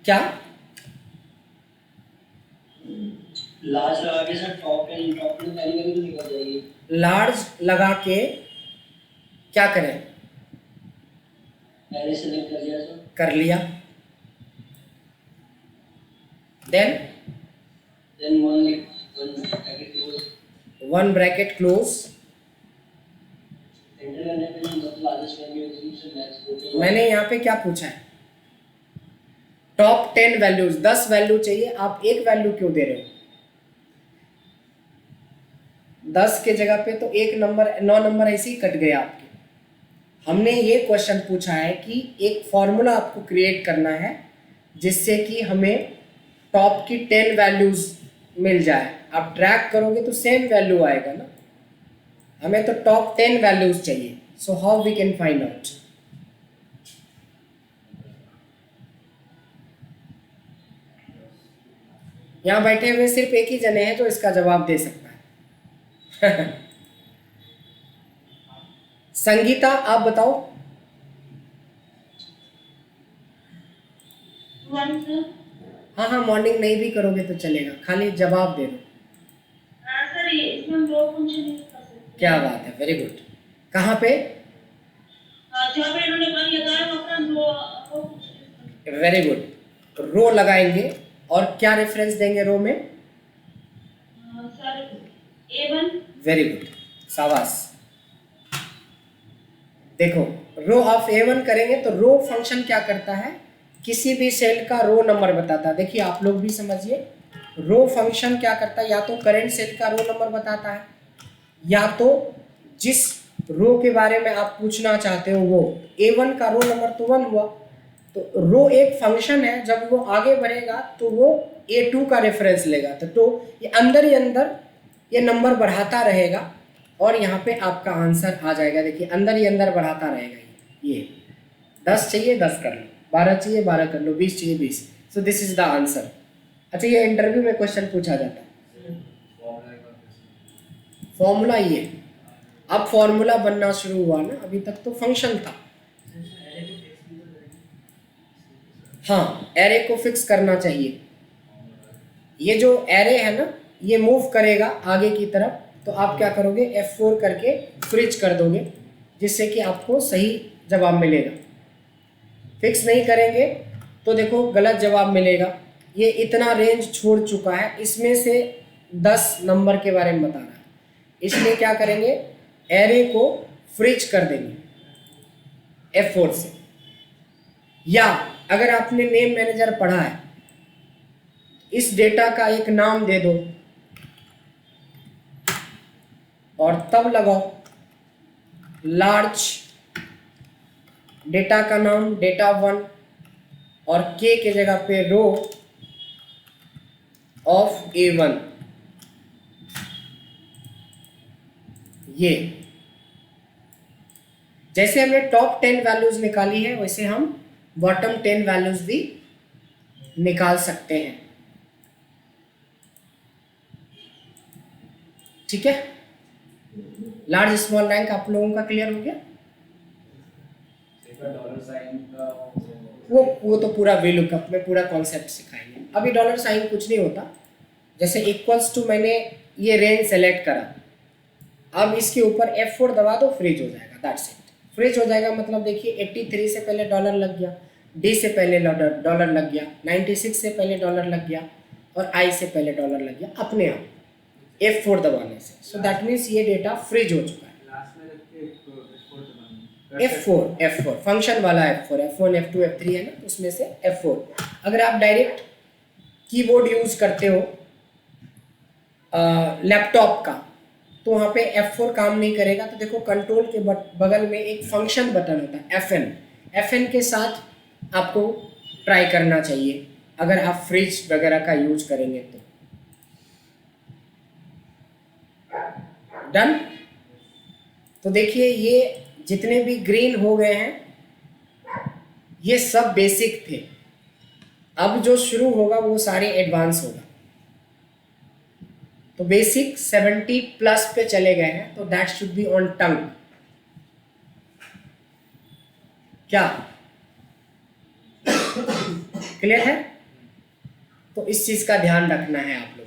Speaker 1: क्या
Speaker 6: लार्ज लगा के सर टॉप में पहली वैल्यू निकल जाएगी।
Speaker 1: लार्ज लगा के क्या करें?
Speaker 6: पहले सेलेक्ट कर लिया सर।
Speaker 1: कर लिया। Then one bracket close.
Speaker 6: Enter करने पे मतलब लार्जेस्ट वैल्यू से मैक्स।
Speaker 1: मैंने यहाँ पे क्या पूछा है? टॉप 10 वैल्यूज, 10 वैल्यू चाहिए, आप एक वैल्यू क्यों दे रहे हो? 10 के जगह पे तो एक नंबर, 9 नंबर ऐसे ही कट गए आपके। हमने ये क्वेश्चन पूछा है कि एक फॉर्मूला आपको क्रिएट करना है जिससे कि हमें टॉप की 10 वैल्यूज मिल जाए। आप ट्रैक करोगे तो सेम वैल्यू आएगा ना। हमें तो टॉप 10 वैल्यूज चाहिए। So how we can find out? यहाँ बैठे हुए सिर्फ एक ही जने हैं जो इसका जवाब दे सकता है। संगीता, आप बताओ। हाँ हाँ, मॉर्निंग नहीं भी करोगे तो चलेगा, खाली जवाब दे दो।
Speaker 5: सर ये इसमें हम रो फंक्शन यूज कर सकते हैं।
Speaker 1: क्या बात है, वेरी गुड। कहाँ पे?
Speaker 5: जहाँ पे इन्होंने बन लिया है वहाँ पर हम row function.
Speaker 1: Very good. Row लगाएंगे और क्या रेफरेंस देंगे रो में?
Speaker 5: Sir A1।
Speaker 1: वेरी गुड, शाबाश। देखो, रो ऑफ A1 करेंगे तो रो फंक्शन क्या करता है? किसी भी सेल का रो नंबर बताता है। देखिए आप लोग भी समझिए, रो फंक्शन क्या करता है? या तो करंट सेल का रो नंबर बताता है, या तो जिस रो के बारे में आप पूछना चाहते हो वो। A1 का रो नंबर तो 1 हुआ, तो रो एक फंक्शन है, जब वो आगे बढ़ेगा तो वो A2 का रेफरेंस लेगा। तो ये अंदर ही अंदर ये नंबर बढ़ाता रहेगा और यहाँ पे आपका आंसर आ जाएगा। देखिए अंदर ही अंदर बढ़ाता रहेगा। ये 10 चाहिए 10 कर लो, 12 चाहिए 12 कर लो, 20 चाहिए 20। So this is the answer. अच्छा, ये इंटरव्यू में क्वेश्चन पूछा जाता है। फॉर्मूला ये, अब फॉर्मूला बनना शुरू हुआ ना, अभी तक तो फंक्शन था। हाँ, एरे को फिक्स करना चाहिए। ये जो एरे है ना, ये मूव करेगा आगे की तरफ, तो आप क्या करोगे? F4 करके फ्रिज कर दोगे, जिससे कि आपको सही जवाब मिलेगा। फिक्स नहीं करेंगे तो देखो गलत जवाब मिलेगा। ये इतना रेंज छोड़ चुका है, इसमें से 10 नंबर के बारे में बता रहा है। इसलिए क्या करेंगे? एरे को फ्रीज कर देंगे F4 से। या अगर आपने नेम मैनेजर पढ़ा है, इस डेटा का एक नाम दे दो और तब लगाओ लार्ज डेटा का नाम डेटा 1 और K के जगह पे रो ऑफ A1। ये जैसे हमने टॉप 10 वैल्यूज निकाली है वैसे हम बॉटम 10 वैल्यूज भी निकाल सकते हैं। ठीक है, लार्ज स्मॉल रैंक आप लोगों का क्लियर हो गया?
Speaker 4: डॉलर साइन का
Speaker 1: वो तो पूरा VLOOKUP में पूरा कॉन्सेप्ट सिखाएंगे। अभी डॉलर साइन कुछ नहीं होता। जैसे इक्वल्स टू मैंने ये रेंज सेलेक्ट करा, अब इसके ऊपर F4 दबा दो, फ्रीज हो जाएगा। दैट्स इट, फ्रीज हो जाएगा। मतलब देखिए 83 से पहले डॉलर लग गया, D से पहले डॉलर लग गया, 96 से पहले डॉलर लग गया और I से पहले डॉलर लग गया अपने आप F4 दबाने से। सो दैट मीन्स ये डेटा फ्रीज हो चुका है।
Speaker 3: लास्ट में रख के F4 दबाना।
Speaker 1: F4 फंक्शन वाला F4, F1 F2 F3 है ना, तो उसमें से F4। अगर आप डायरेक्ट कीबोर्ड यूज करते हो लैपटॉप का, तो वहाँ पे F4 काम नहीं करेगा। तो देखो कंट्रोल के बगल में एक फंक्शन बटन होता है FN के साथ आपको ट्राई करना चाहिए अगर आप फ्रिज वगैरह का यूज करेंगे तो। डन। तो देखिए ये जितने भी ग्रीन हो गए हैं ये सब बेसिक थे। अब जो शुरू होगा वो सारे एडवांस होगा। तो बेसिक 70 प्लस पे चले गए हैं, तो दैट शुड बी ऑन टंग। क्या क्लियर है? तो इस चीज का ध्यान रखना है आप लोग।